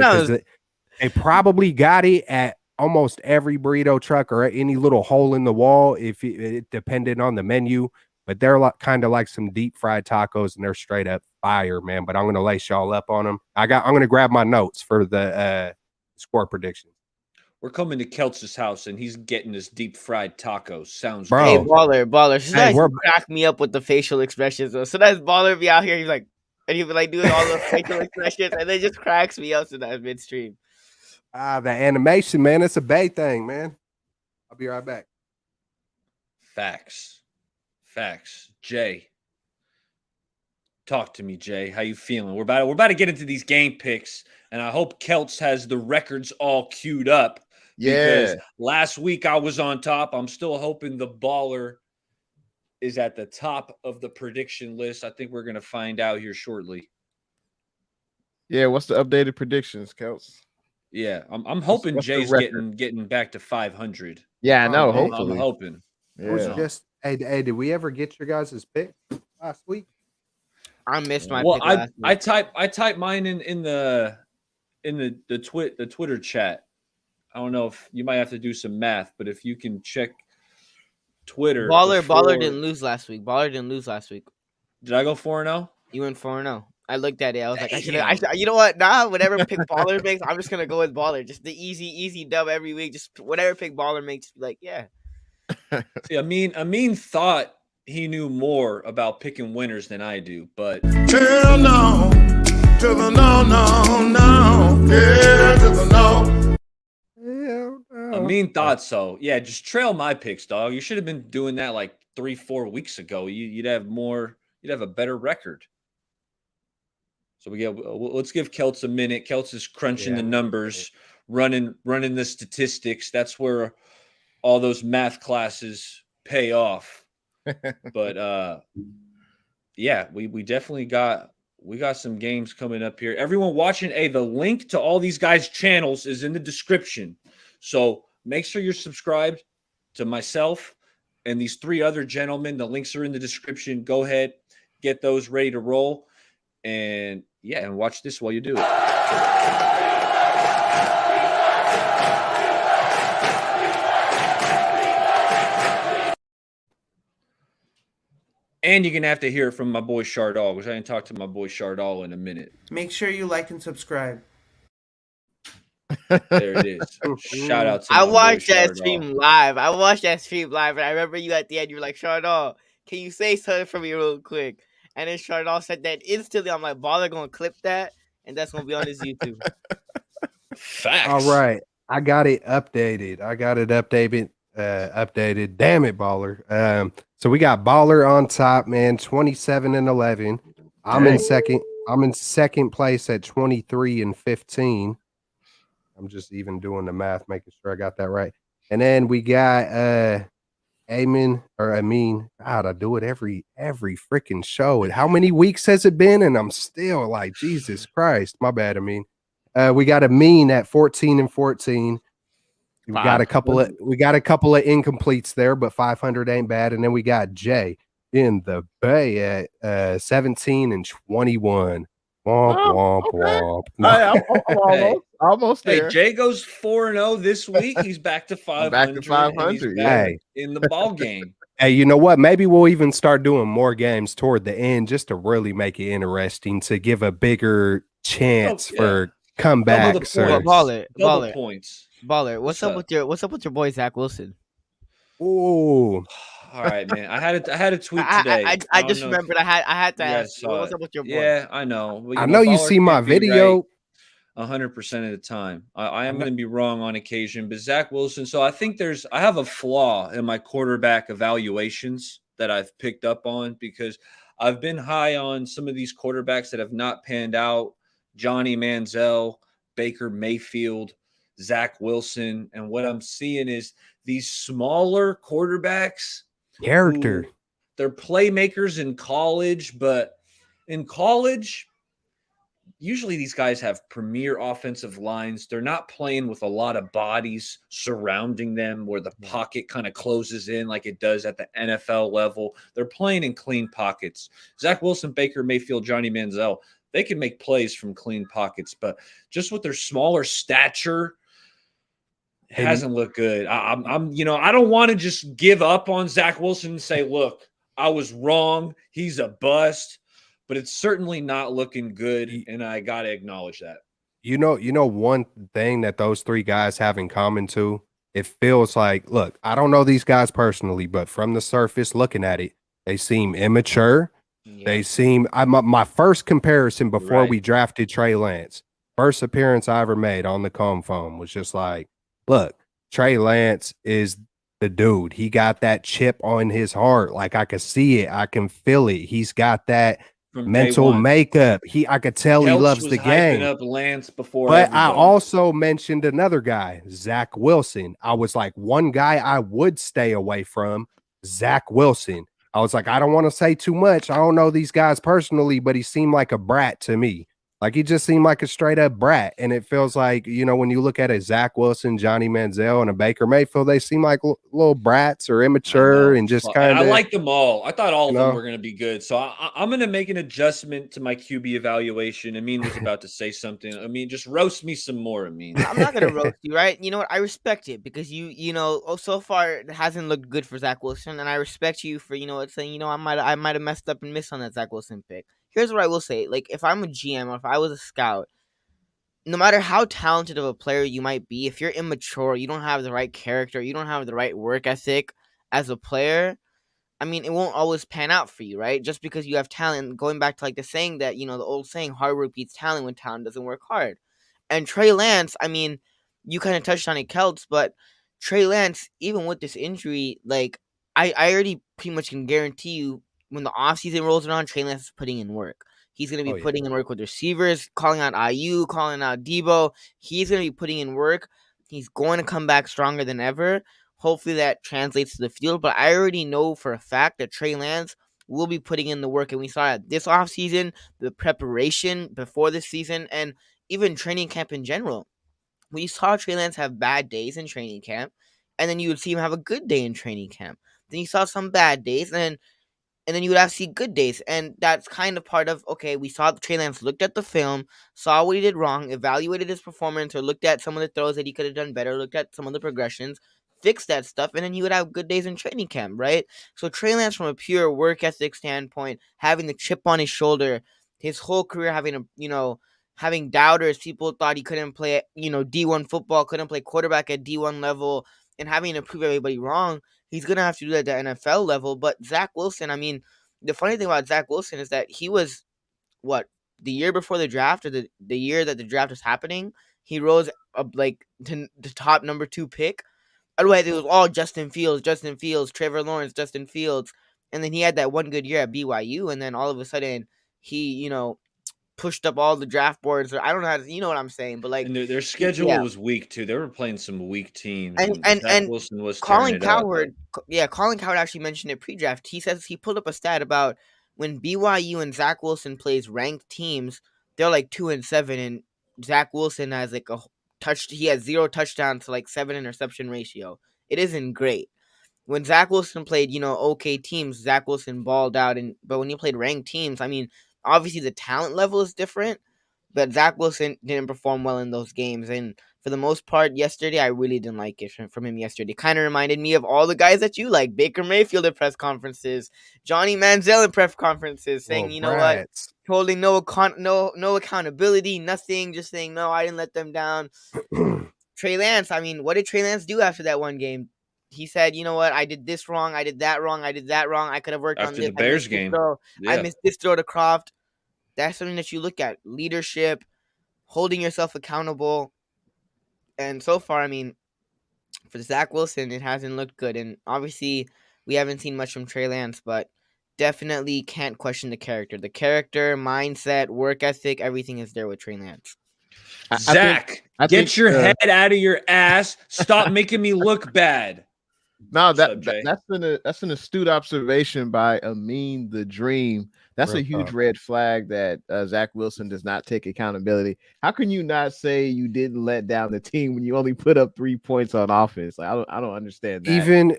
they probably got it at almost every burrito truck or any little hole in the wall if it depended on the menu. But they're like kind of like some deep fried tacos, and they're straight up fire, man. But I'm gonna lace y'all up on them. I'm gonna grab my notes for the score predictions. We're coming to Keltz's house, and he's getting his deep fried tacos. Sounds Bro. Hey, good. baller. Hey, Sometimes crack me up with the facial expressions. Though. Sometimes baller be out here, he's like, and he'll be like doing all the facial expressions, and then just cracks me up sometimes midstream. The animation, man. It's a Bay thing, man. I'll be right back. Facts. Jay, talk to me, Jay. How you feeling? We're about to get into these game picks, and I hope Kelts has the records all queued up. Yeah. Because last week I was on top. I'm still hoping the baller is at the top of the prediction list. I think we're going to find out here shortly. Yeah, what's the updated predictions, Kels? Yeah, I'm hoping what's the Jay's record? getting back to 500. Yeah, I Oh, know. man. I'm Hopefully. hoping. It was Yeah. just hey, did we ever get your guys' pick last week? I missed my Well, pick last I week. type mine in the Twitter chat. I don't know if you might have to do some math, but if you can check Twitter Baller before, didn't lose last week. Baller didn't lose last week. did I go 4-0? You went 4-0. I looked at it. I was like, I should. Damn. You know what? Nah, whatever pick Baller makes, I'm just gonna go with Baller. Just the easy dub every week. Just whatever pick Baller makes, just be like, yeah. See, Amin thought he knew more about picking winners than I do, but Hell no, to the no, no, no, yeah, to the no. Hell no. Amin thought so. Yeah, just trail my picks, dog. You should have been doing that like 3-4 weeks ago. You'd have more. You'd have a better record. So let's give Kelts a minute. Kelts is crunching the numbers, running the statistics. That's where all those math classes pay off. But yeah, we definitely got some games coming up here. Everyone watching, hey, the link to all these guys' channels is in the description. So make sure you're subscribed to myself and these 3 other gentlemen. The links are in the description. Go ahead, get those ready to roll. And yeah, and watch this while you do it. And you're going to have to hear it from my boy Shardall, because I didn't talk to my boy Shardall in a minute. Make sure you like and subscribe. There it is. Shout out to I my watched boy that Shardall. stream live. And I remember you at the end. You were like, Shardall, can you say something for me real quick? And then Shardall said that instantly. I'm like, Baller gonna clip that, and that's gonna be on his YouTube. Facts. All right. I got it updated. Updated. Damn it, Baller. So we got Baller on top, man, 27-11. I'm in second place at 23-15. I'm just even doing the math, making sure I got that right. And then we got Amin. God, I do it every freaking show. And how many weeks has it been? And I'm still like, Jesus Christ. My bad, Amin. We got Amin at 14-14. We got a couple of incompletes there, but 500 ain't bad. And then we got Jay in the Bay at 17-21. Womp, womp, womp. I'm almost Hey, there. Jay goes 4-0 this week. He's back to 500. Back to 500, and he's yeah. back in the ball game. Hey, you know what? Maybe we'll even start doing more games toward the end just to really make it interesting, to give a bigger chance for comebacks. Double the Baller, Double Baller, points. Baller. What's up with your boy Zach Wilson? Ooh. All right, man. I had a tweet I today. I just remembered I had to you guys ask. saw What's it. up with your boy? Yeah, I know. But, I know you Baller see my can't be video. right 100% of the time. I am going to be wrong on occasion, but Zach Wilson. So I think I have a flaw in my quarterback evaluations that I've picked up on, because I've been high on some of these quarterbacks that have not panned out. Johnny Manziel, Baker Mayfield, Zach Wilson. And what I'm seeing is these smaller quarterbacks. Character. They're playmakers in college, but in college, usually these guys have premier offensive lines. They're not playing with a lot of bodies surrounding them where the pocket kind of closes in like it does at the NFL level. They're playing in clean pockets. Zach Wilson, Baker Mayfield, Johnny Manziel, they can make plays from clean pockets, but just with their smaller stature, hasn't looked good. I don't want to just give up on Zach Wilson and say, look, I was wrong. He's a bust. But it's certainly not looking good, and I got to acknowledge that. You know, one thing that those 3 guys have in common too, it feels like, look, I don't know these guys personally, but from the surface looking at it, they seem immature. Yeah. They seem, my first comparison before we drafted Trey Lance, first appearance I ever made on the comb phone was just like, look, Trey Lance is the dude. He got that chip on his heart. Like, I can see it. I can feel it. He's got that mental makeup. I could tell he loves the game. Up Lance before, but everybody. I also mentioned another guy, Zach Wilson. I was like, one guy I would stay away from, Zach Wilson. I was like, I don't want to say too much. I don't know these guys personally, but he seemed like a brat to me. Like he just seemed like a straight up brat. And it feels like, when you look at a Zach Wilson, Johnny Manziel, and a Baker Mayfield, they seem like little brats or I immature know. and just And I kind of, like them all. I thought all you of them know. were going to be good. So I'm going to make an adjustment to my QB evaluation. Amin was about to say something. Just roast me some more, Amin. I'm not gonna roast you, right? You know what? I respect it because so far it hasn't looked good for Zach Wilson, and I respect you for saying I might have messed up and missed on that Zach Wilson pick. Here's what I will say: like if I'm a GM or if I was a scout, no matter how talented of a player you might be, if you're immature, you don't have the right character, you don't have the right work ethic as a player. I mean, it won't always pan out for you, right? Just because you have talent, going back to like the saying that the old saying, hard work beats talent when talent doesn't work hard. And Trey Lance, I mean, you kind of touched on it, Kelts, but Trey Lance, even with this injury, like I already pretty much can guarantee you when the offseason rolls around, Trey Lance is putting in work. He's going to be Oh, yeah. putting in work with receivers, calling out IU, calling out Debo. He's going to be putting in work. He's going to come back stronger than ever. Hopefully that translates to the field. But I already know for a fact that Trey Lance will be putting in the work. And we saw it this offseason, the preparation before this season, and even training camp in general. We saw Trey Lance have bad days in training camp, and then you would see him have a good day in training camp. Then you saw some bad days, and then you would have to see good days. And that's kind of part of, okay, we saw Trey Lance looked at the film, saw what he did wrong, evaluated his performance, or looked at some of the throws that he could have done better, looked at some of the progressions, fixed that stuff, and then you would have good days in training camp, right? So Trey Lance, from a pure work ethic standpoint, having the chip on his shoulder, his whole career having doubters, people thought he couldn't play, D1 football, couldn't play quarterback at D1 level, and having to prove everybody wrong. He's going to have to do that at the NFL level. But Zach Wilson, I mean, the funny thing about Zach Wilson is that he was, the year before the draft, or the year that the draft was happening, he rose up like to the top number 2 pick. Otherwise, it was all Justin Fields, Trevor Lawrence, Justin Fields. And then he had that one good year at BYU. And then all of a sudden, he, pushed up all the draft boards. Or I don't know how to, you know what I'm saying. But like, And their schedule was weak too. They were playing some weak teams, and and and Zach and Wilson was tearing Colin it up. Cowherd, Colin Cowherd actually mentioned it pre-draft. He says he pulled up a stat about when BYU and Zach Wilson plays ranked teams, they're like 2-7, and Zach Wilson has like he has 0 touchdowns to like 7 interception ratio. It isn't great. When Zach Wilson played, okay teams, Zach Wilson balled out, but when he played ranked teams, I mean, obviously the talent level is different, but Zach Wilson didn't perform well in those games. And for the most part, yesterday, I really didn't like it from him yesterday. Kind of reminded me of all the guys that you like. Baker Mayfield at press conferences, Johnny Manziel at press conferences, saying, Little you know what, brats. totally no accountability, nothing, just saying, no, I didn't let them down. Trey Lance, I mean, what did Trey Lance do after that one game? He said, you know what, I did this wrong, I did that wrong, I did that wrong, I could have worked on After this. the Bears game, I missed this throw to Croft. That's something that you look at. Leadership, holding yourself accountable. And so far, I mean, for Zach Wilson, it hasn't looked good. And obviously, we haven't seen much from Trey Lance, but definitely can't question the character. The character, mindset, work ethic, everything is there with Trey Lance. Zach, get your head out of your ass. Stop making me look bad. No, that's an astute observation by Amin the Dream. That's a huge red flag that Zach Wilson does not take accountability. How can you not say you didn't let down the team when you only put up 3 points on offense? Like, I don't understand that.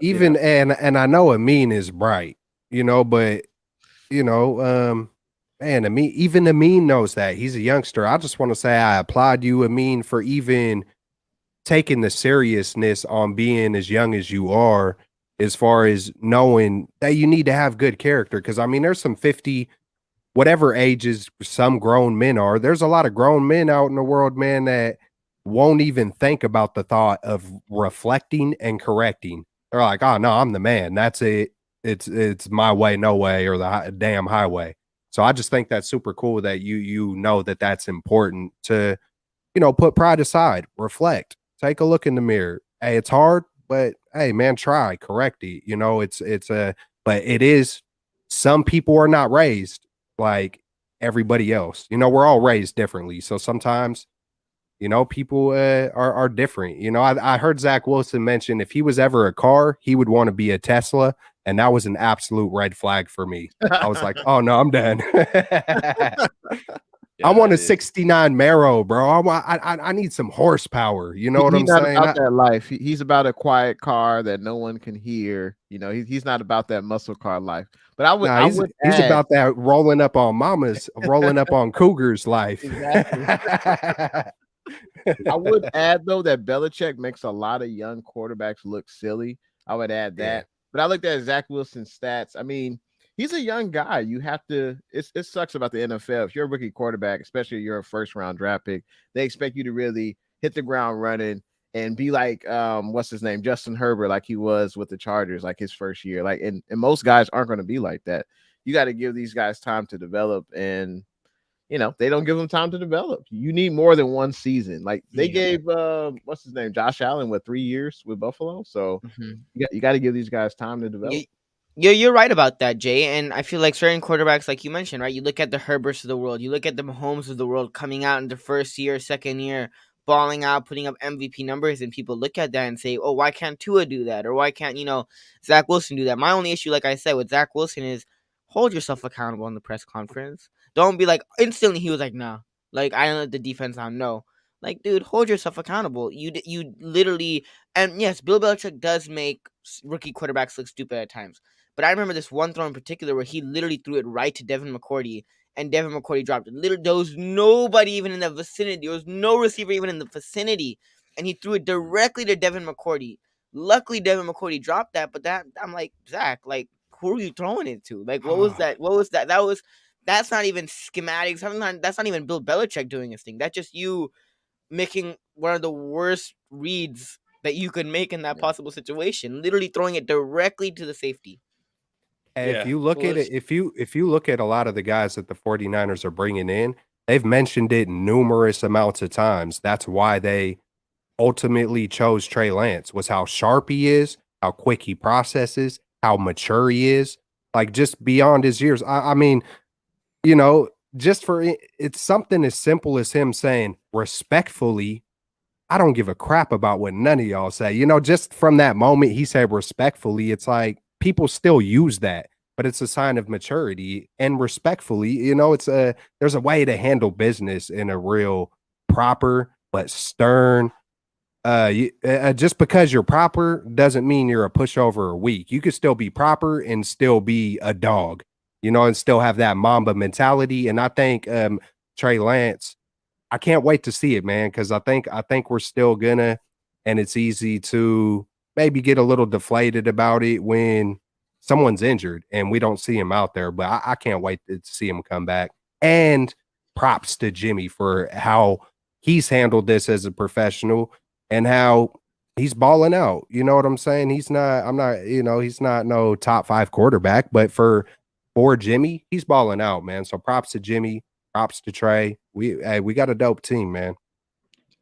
Even and I know Amin is bright, but man, Amin knows that he's a youngster. I just want to say I applaud you, Amin, for even taking the seriousness on being as young as you are, as far as knowing that you need to have good character. Because I mean, there's some 50, whatever ages some grown men are. There's a lot of grown men out in the world, man, that won't even think about the thought of reflecting and correcting. They're like, oh no, I'm the man. That's it. It's my way, no way, or the damn highway. So I just think that's super cool that you know that that's important to, put pride aside, reflect. Take a look in the mirror. Hey, it's hard, but hey, man, try, correct it. But it is, some people are not raised like everybody else. We're all raised differently. So sometimes, people are different. I heard Zach Wilson mention if he was ever a car, he would want to be a Tesla. And that was an absolute red flag for me. I was like, oh no, I'm done. I want a 69 Marrow, bro. I need some horsepower. You know what I'm He's not saying? about that life. He's about a quiet car that no one can hear. You know, he's not about that muscle car life. But I he's would he's add about that rolling up on mamas, rolling up on cougars life. exactly. I would add though that Belichick makes a lot of young quarterbacks look silly. I would add that. Yeah. But I looked at Zach Wilson's stats. I mean, he's a young guy. You have to. It sucks about the NFL. If you're a rookie quarterback, especially if you're a first round draft pick, they expect you to really hit the ground running and be like what's his name, Justin Herbert, like he was with the Chargers, like his first year. Like and most guys aren't going to be like that. You got to give these guys time to develop, and you know they don't give them time to develop. You need more than one season. Like they gave what's his name, Josh Allen, with 3 years with Buffalo. So you got to give these guys time to develop. Yeah, you're right about that, Jay. And I feel like certain quarterbacks, like you mentioned, right? You look at the Herberts of the world, you look at the Mahomes of the world coming out in the first year, second year, balling out, putting up MVP numbers, and people look at that and say, "Oh, why can't Tua do that? Or why can't Zach Wilson do that?" My only issue, like I said, with Zach Wilson is hold yourself accountable in the press conference. Don't be like instantly he was like, "Nah, like I don't let the defense on." No, like dude, hold yourself accountable. You literally, and yes, Bill Belichick does make rookie quarterbacks look stupid at times. But I remember this one throw in particular where he literally threw it right to Devin McCourty, and Devin McCourty dropped it. Literally, there was nobody even in the vicinity. There was no receiver even in the vicinity, and he threw it directly to Devin McCourty. Luckily, Devin McCourty dropped that, but that I'm like, Zach, like, who are you throwing it to? Like, what was that? What was that? That's not even schematics. That's not even Bill Belichick doing his thing. That's just you making one of the worst reads that you could make in that possible situation. Literally throwing it directly to the safety. If you look at it, if you look at a lot of the guys that the 49ers are bringing in, they've mentioned it numerous amounts of times. That's why they ultimately chose Trey Lance, was how sharp he is, how quick he processes, how mature he is, like just beyond his years. I mean, you know, just for it's something as simple as him saying respectfully, I don't give a crap about what none of y'all say. You know, just from that moment he said respectfully, it's like people still use that, but it's a sign of maturity and respectfully, you know, there's a way to handle business in a real proper but stern. Just because you're proper doesn't mean you're a pushover or weak. You could still be proper and still be a dog, you know, and still have that Mamba mentality. And I think Trey Lance, I can't wait to see it, man, because I think we're still gonna, and it's easy to maybe get a little deflated about it when someone's injured and we don't see him out there. But I can't wait to see him come back. And props to Jimmy for how he's handled this as a professional and how he's balling out. You know what I'm saying? He's not no top 5 quarterback, but for Jimmy, he's balling out, man. So props to Jimmy, props to Trey. We got a dope team, man.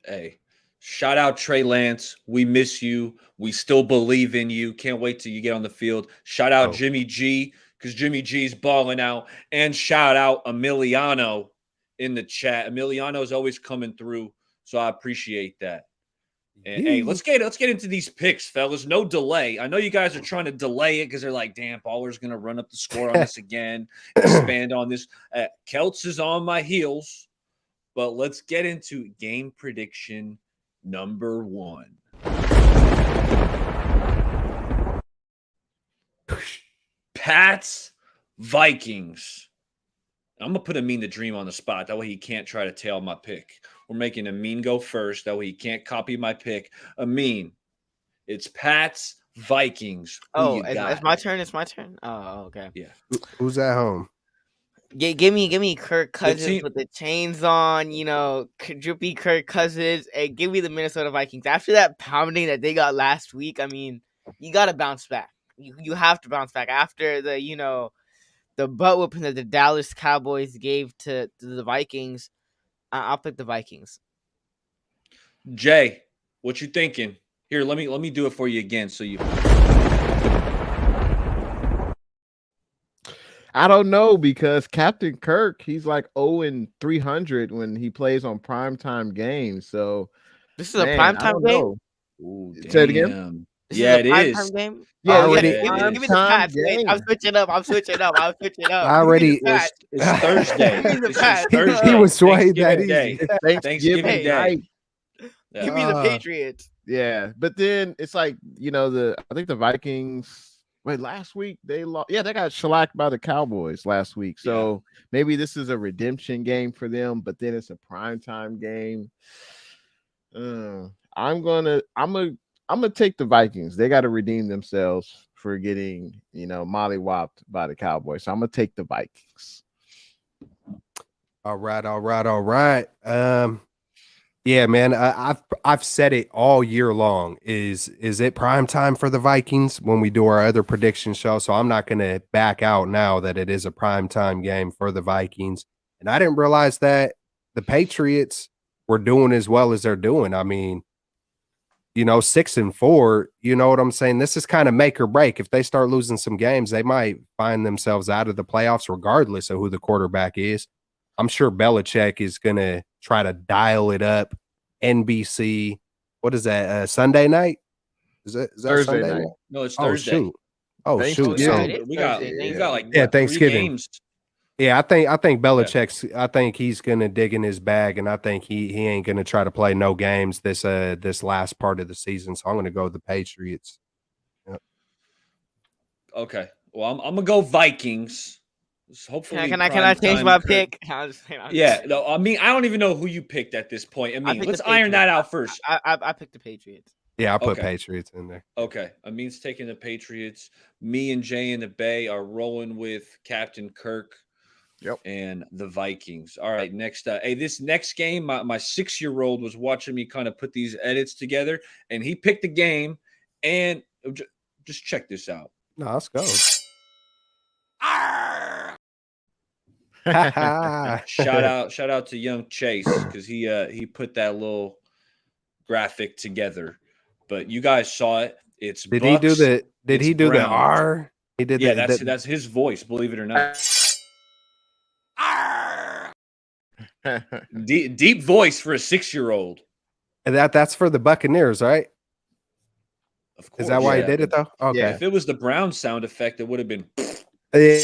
Hey, shout out Trey Lance. We miss you. We still believe in you. Can't wait till you get on the field. Shout out Jimmy G, because Jimmy G's balling out. And shout out Emiliano in the chat. Emiliano's always coming through, so I appreciate that. And, hey, let's get into these picks, fellas. No delay. I know you guys are trying to delay it because they're like, damn, Baller's going to run up the score on this again, expand on this. Kelts is on my heels, but let's get into game prediction number 1. Pats, Vikings. I'm going to put Amin the Dream on the spot. That way he can't try to tail my pick. We're making Amin go first. That way he can't copy my pick. Amin, it's Pats, Vikings. Oh, it's my turn? It's my turn? Oh, okay. Yeah. Who's at home? Give me Kirk Cousins with the chains on, drippy Kirk Cousins, and give me the Minnesota Vikings. After that pounding that they got last week, I mean, you got to bounce back. You have to bounce back. After the butt whooping that the Dallas Cowboys gave to the Vikings, I'll pick the Vikings. Jay, what you thinking? Here, let me do it for you again. So you. I don't know, because Captain Kirk, he's like 0-300 when he plays on primetime games. So this is a primetime game. Ooh, say it again. This Yeah, is it a primetime is. game. Yeah, Oh, already- give it me is. the primetime Pats. Wait, I'm game. switching up. I'm switching up. I Give me the already- Pats. It's Thursday. Give me the This is Pats. Thursday. He was swayed that Thanksgiving Day. easy. It's Thanksgiving Thanksgiving Day. night. Yeah. Give me the Patriots. Yeah, but then it's like, I think the Vikings. Wait, last week they lost. Yeah, they got shellacked by the Cowboys last week. So maybe this is a redemption game for them. But then it's a primetime game. I'm gonna take the Vikings. They got to redeem themselves for getting mollywopped by the Cowboys. So I'm gonna take the Vikings. All right. Yeah, man. I've said it all year long. Is it prime time for the Vikings when we do our other prediction show? So I'm not going to back out now that it is a prime time game for the Vikings. And I didn't realize that the Patriots were doing as well as they're doing. I mean, 6-4. You know what I'm saying? This is kind of make or break. If they start losing some games, they might find themselves out of the playoffs, regardless of who the quarterback is. I'm sure Belichick is going to try to dial it up. NBC, what is that? Sunday night? Is that Thursday Sunday night? No, it's Oh, Thursday. shoot. Oh, shoot. Thanksgiving. So, it is we got Thursday. we got like Yeah, what, Thanksgiving. 3 games. yeah, I think Belichick's. I think he's going to dig in his bag, and I think he ain't going to try to play no games this last part of the season. So I'm going to go with the Patriots. Okay. Well, I'm gonna go Vikings. Hopefully, Can I change my pick? Yeah. No, I mean, I don't even know who you picked at this point. I mean, picked let's the iron that Patriots. out first. I picked the Patriots. Yeah, I put Okay. Patriots in there. Okay. Amin's taking the Patriots. Me and Jay in the Bay are rolling with Captain Kirk. Yep. And the Vikings. All right. Next. Hey, this next game, my 6-year-old was watching me kind of put these edits together, and he picked a game. And just check this out. No, let's go. Shout out to young Chase because he put that little graphic together. But you guys saw it. It's Did Bucks, he do the? Did it's he do the Browns. R? He did. Yeah, the, that's his voice. Believe it or not, deep voice for a 6-year-old. that's for the Buccaneers, right? Of course, Is that why he did it though? Okay. Yeah. If it was the Brown sound effect, it would have been. Yeah.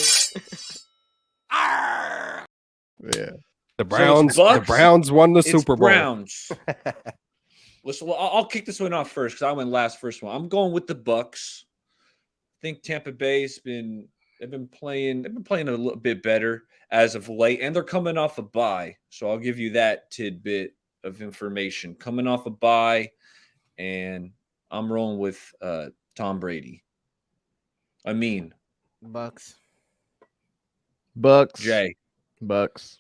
Yeah. The Browns. Bucks, the Browns won the It's Super Bowl. Browns. Listen, well, I'll kick this one off first because I went last first one. I'm going with the Bucks. I think Tampa Bay's been playing a little bit better as of late, and they're coming off a bye. So I'll give you that tidbit of information. Coming off a bye, and I'm rolling with Tom Brady. I mean, Bucks. Jay, Bucks.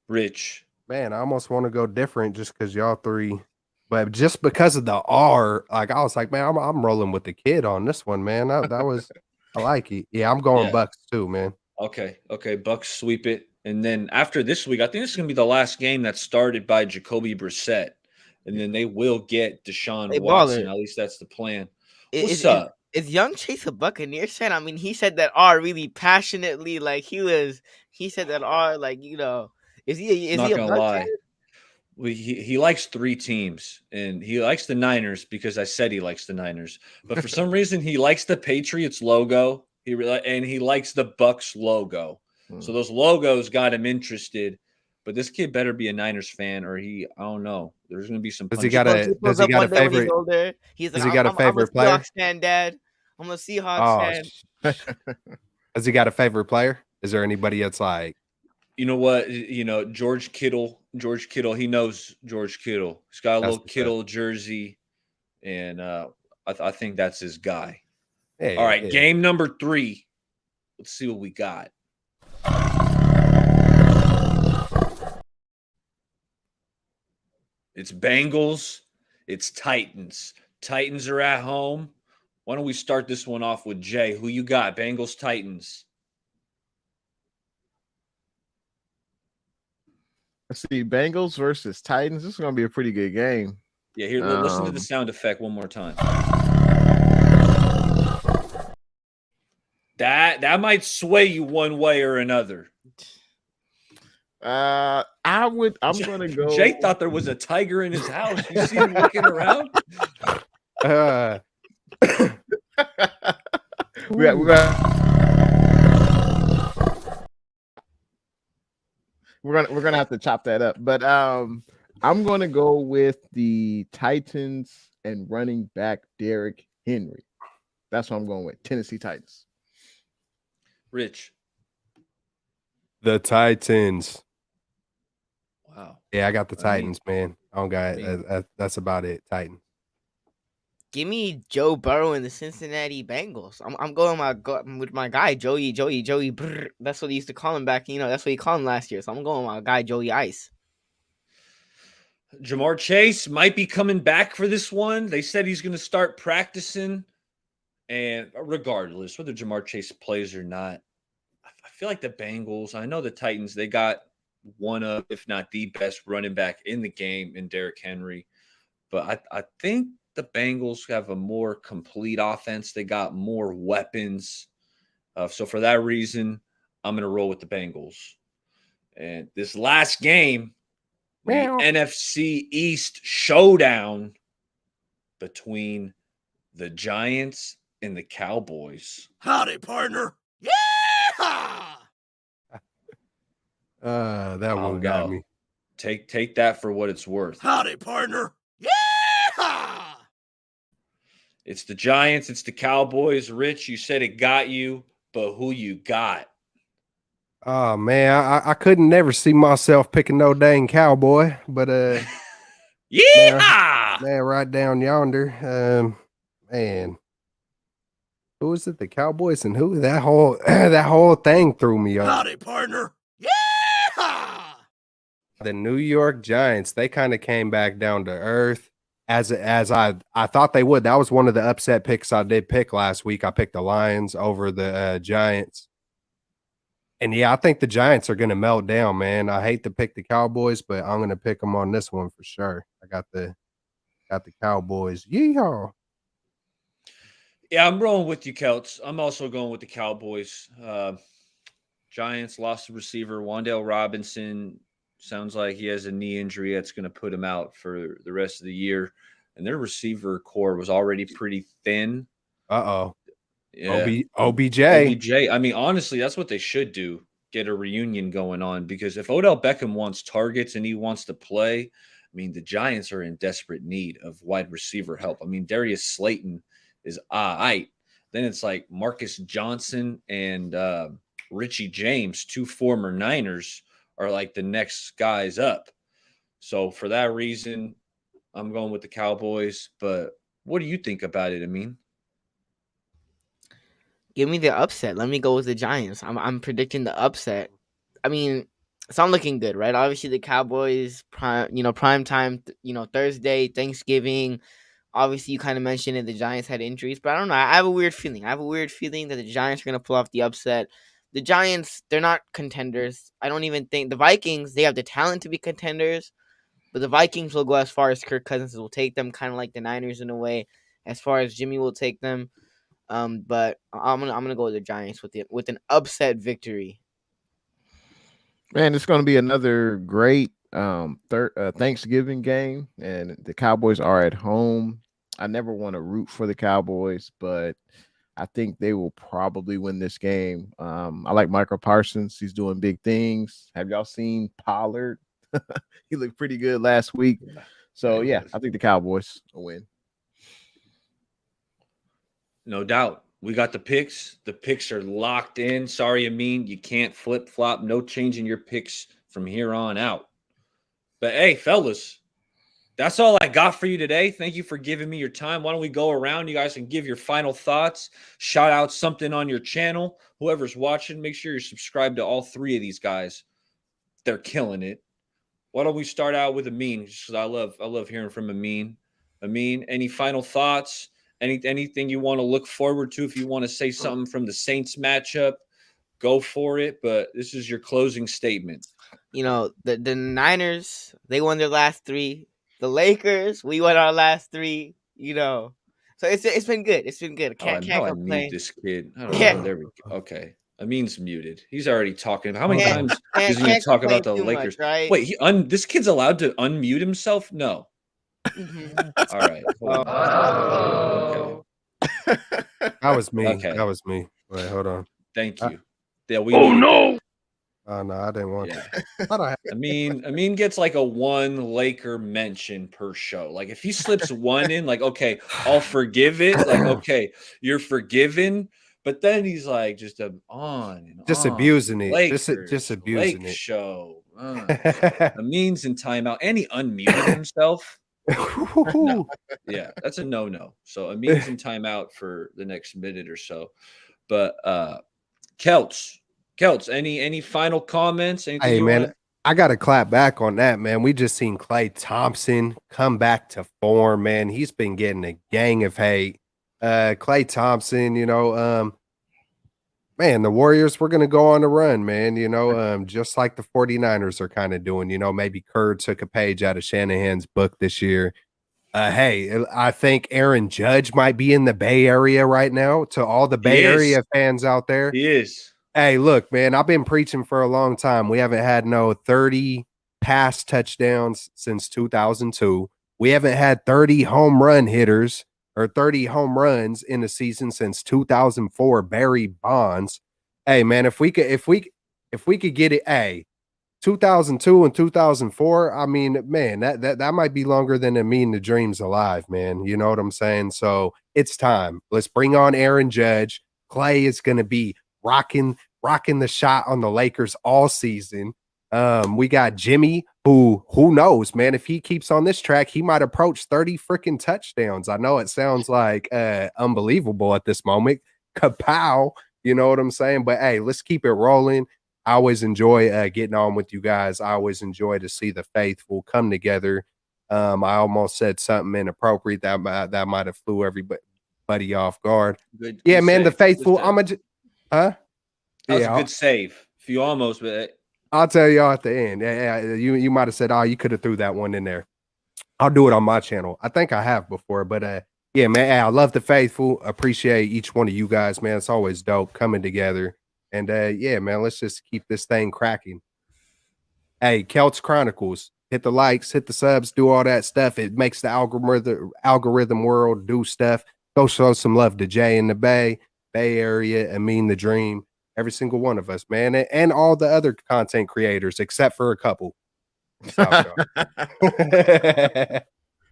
Rich. Man, I almost want to go different just because y'all three, but just because of the R, like I was like, man, I'm rolling with the kid on this one, man. That was I like it. Yeah, I'm going Yeah. Bucks too, man. Okay. Bucks sweep it. And then after this week, I think this is going to be the last game that's started by Jacoby Brissett. And then they will get Deshaun Hey, Watson. baller. At least that's the plan. Is- What's up? Is young Chase a Buccaneers fan? I mean, he said that R really passionately, like he said that R, like, is he Not a gonna Bucs lie. fan? He likes 3 teams, and he likes the Niners because I said he likes the Niners. But for some reason, he likes the Patriots logo. He likes the Bucks logo. So those logos got him interested. But this kid better be a Niners fan, or I don't know. There's going to be some. Does he punches. got He pulls Does he up got a one day when he's favorite? older. He's like, Does he got a favorite I'm a player? Seahawks fan, Dad. I'm a Seahawks Oh, fan. has he got a favorite player? Is there anybody that's like? You know what? George Kittle. He knows George Kittle. He's got a That's little the Kittle jersey, and I think that's his guy. Hey, All right, yeah. game number 3. Let's see what we got. It's Bengals. It's Titans. Titans are at home. Why don't we start this one off with Jay? Who you got? Bengals, Titans. Let's see, Bengals versus Titans. This is going to be a pretty good game. Yeah, here, listen to the sound effect one more time. That might sway you one way or another. I'm going to go. Jay thought there was a tiger in his house. You see him looking around? we're gonna have to chop that up. But I'm gonna go with the Titans and running back Derrick Henry. That's what I'm going with. Tennessee Titans. Rich. The Titans. Wow. Yeah, I got the Titans, man. I don't got that's about it. Titans. Give me Joe Burrow and the Cincinnati Bengals. I'm going with my guy Joey. Brr, that's what he used to call him back. That's what he called him last year. So I'm going with my guy Joey Ice. Jamar Chase might be coming back for this one. They said he's going to start practicing. And regardless, whether Jamar Chase plays or not, I feel like the Bengals, I know the Titans, they got one of, if not the best running back in the game in Derrick Henry. But I think the Bengals have a more complete offense. They got more weapons. So for that reason, I'm going to roll with the Bengals. And this last game, the NFC East showdown between the Giants and the Cowboys. Howdy, partner. Yeah! That one got me. Take that for what it's worth. Howdy, partner. Yeah! It's the Giants. It's the Cowboys. Rich, you said it got you, but who you got? Oh man, I couldn't never see myself picking no dang Cowboy, but yeah, man, right down yonder, man, who is it? The Cowboys and who? That whole thing threw me off. Howdy, partner. Yeah! The New York Giants, they kind of came back down to earth as I thought they would. That was one of the upset picks I did pick last week. I picked the Lions over the Giants. And yeah, I think the Giants are going to melt down, man. I hate to pick the Cowboys, but I'm going to pick them on this one for sure. I got the Cowboys. Yeehaw. Yeah, I'm rolling with you, Celts. I'm also going with the Cowboys. Giants lost the receiver, Wan'Dale Robinson. Sounds like he has a knee injury that's going to put him out for the rest of the year. And their receiver core was already pretty thin. Uh-oh. Yeah. OBJ. I mean, honestly, that's what they should do. Get a reunion going on, because if Odell Beckham wants targets and he wants to play, I mean, the Giants are in desperate need of wide receiver help. I mean, Darius Slayton is then it's like Marcus Johnson and Richie James, two former Niners, are like the next guys up. So for that reason, I'm going with the Cowboys. But what do you think about it, Amin? Give me the upset. Let me go with the Giants. I'm predicting the upset. I mean, it's not looking good, right? Obviously, the Cowboys prime time, Thursday, Thanksgiving. Obviously, you kind of mentioned it. The Giants had injuries, but I don't know. I have a weird feeling. I have a weird feeling that the Giants are going to pull off the upset. The Giants, they're not contenders. I don't even think the Vikings, they have the talent to be contenders, but the Vikings will go as far as Kirk Cousins will take them, kind of like the Niners in a way, as far as Jimmy will take them. But I'm gonna go with the Giants with an upset victory. Man, it's gonna be another great Thanksgiving game, and the Cowboys are at home. I never want to root for the Cowboys, but I think they will probably win this game. I like Michael Parsons. He's doing big things. Have y'all seen Pollard? He looked pretty good last week. So, yeah, I think the Cowboys will win. No doubt. We got the picks. The picks are locked in. Sorry, Amin, you can't flip-flop. No changing your picks from here on out. But, hey, fellas, that's all I got for you today. Thank you for giving me your time. Why don't we go around? You guys can give your final thoughts. Shout out something on your channel. Whoever's watching, make sure you're subscribed to all three of these guys. They're killing it. Why don't we start out with Amin? Just because I love hearing from Amin. Amin, any final thoughts? Anything you want to look forward to? If you want to say something from the Saints matchup, go for it. But this is your closing statement. The Niners, they won their last three. The Lakers, we won our last three. So it's been good. It's been good. Can't I mute this kid. I don't know. There we go. Okay. Amin's muted. He's already talking. How many times is he going to talk about the Lakers? Much, right? Wait, this kid's allowed to unmute himself? No. Mm-hmm. All right. Hold on. Okay. That was me. Okay. That was me. Wait, hold on. Thank I- you. Yeah, we needed that. Oh no, I didn't want. Yeah. Thought I had- Amin gets like a one Laker mention per show. Like if he slips one in, like, okay, I'll forgive it. Like, okay, you're forgiven. But then he's like just on and just on. abusing it. Just Lakers, abusing Lake it. show. Amin's in timeout. And he unmuted himself. No. Yeah, that's a no-no. So Amin's in timeout for the next minute or so. But Kelts, any final comments? Anything Hey you want man, to? I gotta clap back on that, man. We just seen Klay Thompson come back to form, man. He's been getting a gang of hate. Klay Thompson, man, the Warriors were gonna go on a run, man. Just like the 49ers are kind of doing. Maybe Kerr took a page out of Shanahan's book this year. Hey, I think Aaron Judge might be in the Bay Area right now. To all the Bay Area fans out there, He is. hey, look, man, I've been preaching for a long time. We haven't had no 30 pass touchdowns since 2002. We haven't had 30 home run hitters or 30 home runs in a season since 2004. Barry Bonds. Hey, man, if we could get it, hey, 2002 and 2004, I mean, man, that might be longer than the Dream's alive, man. You know what I'm saying? So it's time. Let's bring on Aaron Judge. Klay is going to be rocking the shot on the Lakers all season. We got Jimmy, who knows, man, if he keeps on this track, he might approach 30 freaking touchdowns. I know it sounds like unbelievable at this moment. Kapow, you know what I'm saying? But hey, let's keep it rolling. I always enjoy getting on with you guys. I always enjoy to see the faithful come together. I almost said something inappropriate that might have flew everybody off guard. Good. Yeah, Good man, the save. faithful. Good save. Huh? That was Yeah, a good save. If you almost, but I'll tell y'all at the end. Yeah, you might have said, "Oh, you could have threw that one in there." I'll do it on my channel. I think I have before, but yeah, man, hey, I love the faithful. Appreciate each one of you guys, man. It's always dope coming together. And yeah, man, let's just keep this thing cracking. Hey, Celts Chronicles, hit the likes, hit the subs, do all that stuff. It makes the algorithm world do stuff. Go show some love to Jay in the Bay Area, the Dream, every single one of us, man, and all the other content creators, except for a couple.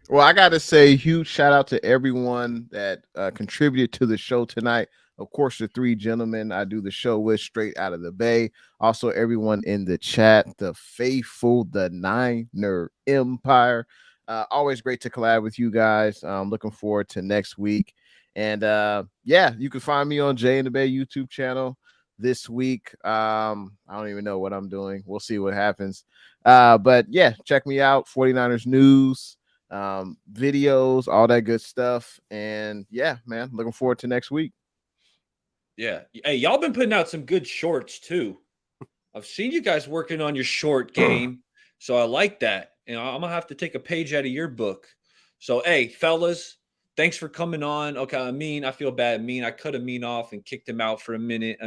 Well, I got to say, huge shout out to everyone that contributed to the show tonight. Of course, the three gentlemen I do the show with, Straight Out of the Bay. Also, everyone in the chat, the faithful, the Niner Empire. Always great to collab with you guys. Looking forward to next week. And yeah, you can find me on Jay in the Bay YouTube channel this week. I don't even know what I'm doing. We'll see what happens. But yeah, check me out. 49ers news, videos, all that good stuff. And yeah, man, looking forward to next week. yeah. Hey, y'all been putting out some good shorts too. I've seen you guys working on your short game, so I like that. And I'm gonna have to take a page out of your book. So, hey, fellas, thanks for coming on. Okay, I feel bad. I cut Amin off and kicked him out for a minute.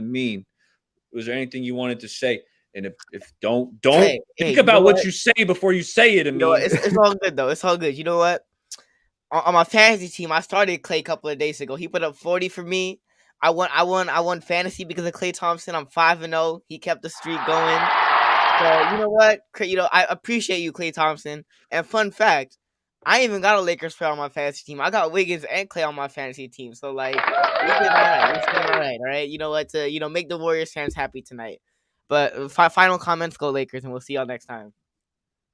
Was there anything you wanted to say? And if don't think about what you say before you say it, Amin. You know what? It's all good though. It's all good. You know what? On my fantasy team, I started Klay a couple of days ago. He put up 40 for me. I won fantasy because of Klay Thompson. I'm 5-0. He kept the streak going. So you know what? I appreciate you, Klay Thompson. And fun fact, I even got a Lakers player on my fantasy team. I got Wiggins and Klay on my fantasy team. So like, we're doing all right. We're doing all right. All right. You know what? To make the Warriors fans happy tonight. But final comments, go Lakers, and we'll see y'all next time.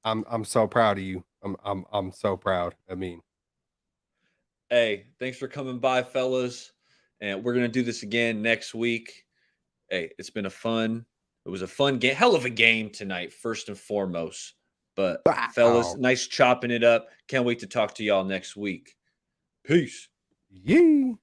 I'm so proud of you. I'm so proud. Hey, thanks for coming by, fellas. And we're gonna do this again next week. Hey, it was a fun game, hell of a game tonight, first and foremost. But fellas, nice chopping it up. Can't wait to talk to y'all next week. Peace. Yee.